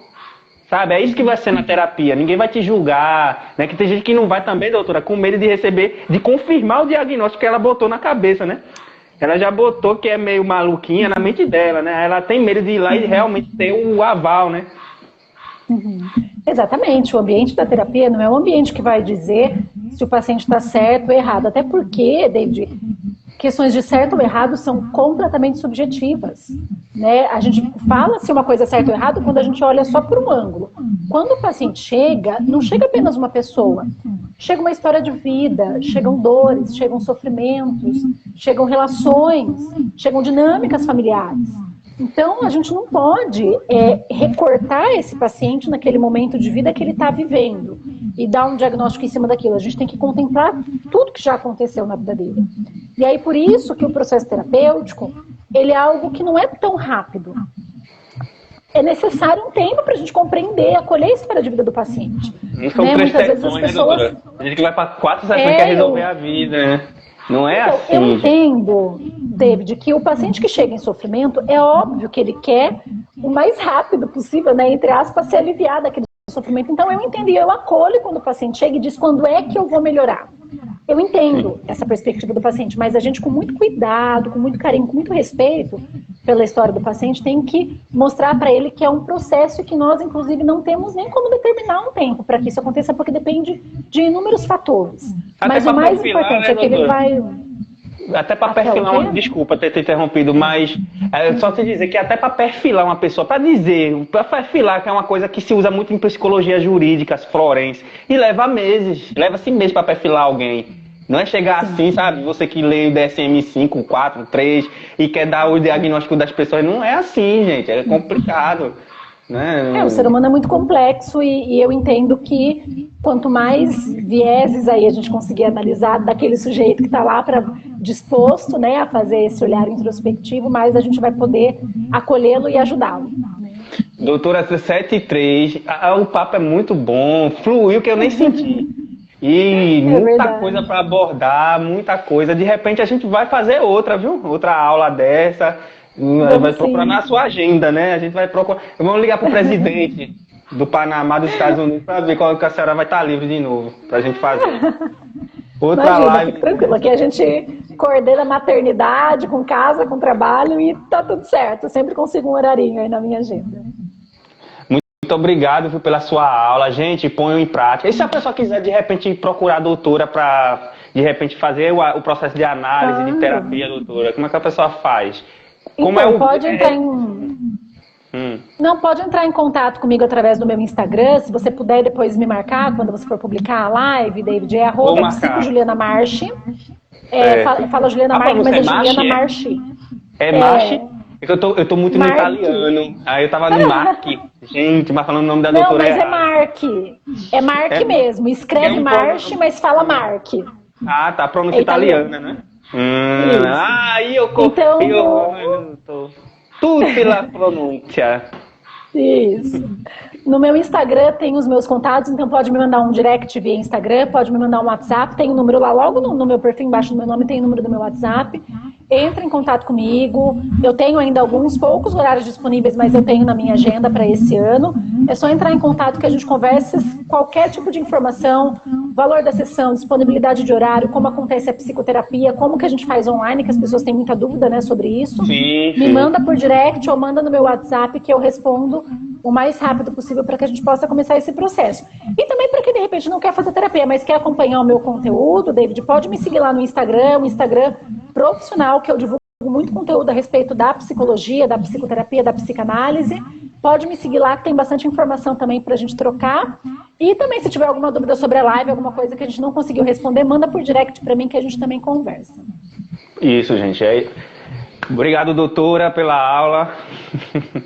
sabe? É isso que vai ser na terapia, ninguém vai te julgar, né? Que tem gente que não vai também, doutora, com medo de receber, de confirmar o diagnóstico que ela botou na cabeça, né? Ela já botou que é meio maluquinha na mente dela, né? Ela tem medo de ir lá e realmente ter o aval, né? Exatamente, o ambiente da terapia não é um ambiente que vai dizer se o paciente está certo ou errado, até porque, David, questões de certo ou errado são completamente subjetivas, né? A gente fala se uma coisa é certa ou errada quando a gente olha só por um ângulo. Quando o paciente chega, não chega apenas uma pessoa, chega uma história de vida, chegam dores, chegam sofrimentos, chegam relações, chegam dinâmicas familiares. Então, a gente não pode recortar esse paciente naquele momento de vida que ele está vivendo e dar um diagnóstico em cima daquilo. A gente tem que contemplar tudo que já aconteceu na vida dele. E aí, por isso que o processo terapêutico, ele é algo que não é tão rápido. É necessário um tempo para a gente compreender, acolher a história de vida do paciente. Não são três sessões, né, doutora? A gente vai para 4 sessões e quer resolver a vida, né? Não é então, assim. Eu entendo, David, que o paciente que chega em sofrimento, é óbvio que ele quer o mais rápido possível, né, entre aspas, se aliviar daquele sofrimento. Então eu entendo e eu acolho quando o paciente chega e diz quando é que eu vou melhorar. Eu entendo essa perspectiva do paciente, mas a gente, com muito cuidado, com muito carinho, com muito respeito pela história do paciente, tem que mostrar para ele que é um processo e que nós, inclusive, não temos nem como determinar um tempo para que isso aconteça, porque depende de inúmeros fatores. Até mas o mais importante, né, é que ele vai... Até para perfilar uma... Desculpa ter te interrompido, mas só te dizer que até para perfilar uma pessoa, para perfilar, que é uma coisa que se usa muito em psicologia jurídica, forense, e leva leva-se meses para perfilar alguém. Não é chegar assim, sabe? Você que lê o DSM-5, 4, 3 e quer dar o diagnóstico das pessoas. Não é assim, gente. É complicado. Né? O ser humano é muito complexo e eu entendo que quanto mais vieses aí a gente conseguir analisar daquele sujeito que está lá disposto, né, a fazer esse olhar introspectivo, mais a gente vai poder acolhê-lo e ajudá-lo. Doutora 7-3, o papo é muito bom, fluiu que eu nem senti. E muita coisa para abordar, muita coisa. De repente a gente vai fazer outra, viu? Outra aula dessa. Vai procurar na sua agenda, né? A gente vai procurar. Vamos ligar para o presidente do Panamá, dos Estados Unidos, para ver qual que a senhora vai estar livre de novo, para a gente fazer. Outra Imagina, live. Fique tranquilo, aqui a gente coordena maternidade, com casa, com trabalho e tá tudo certo. Eu sempre consigo um horarinho aí na minha agenda. Muito obrigado pela sua aula. Gente, ponham em prática. E se a pessoa quiser, de repente, procurar a doutora para, de repente, fazer o processo de análise, de terapia, doutora, como é que a pessoa faz? Como então, pode entrar Não, pode entrar em contato comigo através do meu Instagram. Se você puder depois me marcar quando você for publicar a live, David, é @Juliana fala Juliana Marchi, mas é Juliana Marchi. É Marchi? Eu tô muito no italiano. Aí eu tava no Marchi. Gente, mas falando o nome da doutora. Não, mas é Marchi. É Marchi mesmo. Escreve Marchi, mas fala Marchi. Ah, tá. Pronúncia italiana, né? Aí eu tô tudo pela pronúncia. Isso. No meu Instagram tem os meus contatos, então pode me mandar um direct via Instagram, pode me mandar um WhatsApp, tem o número lá logo no meu perfil, embaixo do meu nome tem o número do meu WhatsApp. Entre em contato comigo. Eu tenho ainda poucos horários disponíveis, mas eu tenho na minha agenda para esse ano. É só entrar em contato que a gente conversa qualquer tipo de informação, valor da sessão, disponibilidade de horário, como acontece a psicoterapia, como que a gente faz online, que as pessoas têm muita dúvida, né, sobre isso. Sim. Me manda por direct ou manda no meu WhatsApp que eu respondo o mais rápido possível para que a gente possa começar esse processo. E também para quem de repente não quer fazer terapia, mas quer acompanhar o meu conteúdo, David, pode me seguir lá no Instagram, um Instagram profissional, que eu divulgo muito conteúdo a respeito da psicologia, da psicoterapia, da psicanálise. Pode me seguir lá, que tem bastante informação também para a gente trocar. E também, se tiver alguma dúvida sobre a live, alguma coisa que a gente não conseguiu responder, manda por direct para mim que a gente também conversa. Isso, gente. Obrigado, doutora, pela aula.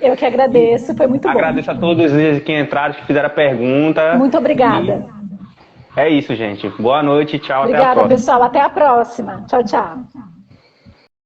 Eu que agradeço, foi muito bom. Agradeço a todos que entraram, que fizeram a pergunta. Muito obrigada. É isso, gente. Boa noite, tchau. Obrigada, até a próxima. pessoal. Até a próxima. Tchau, tchau.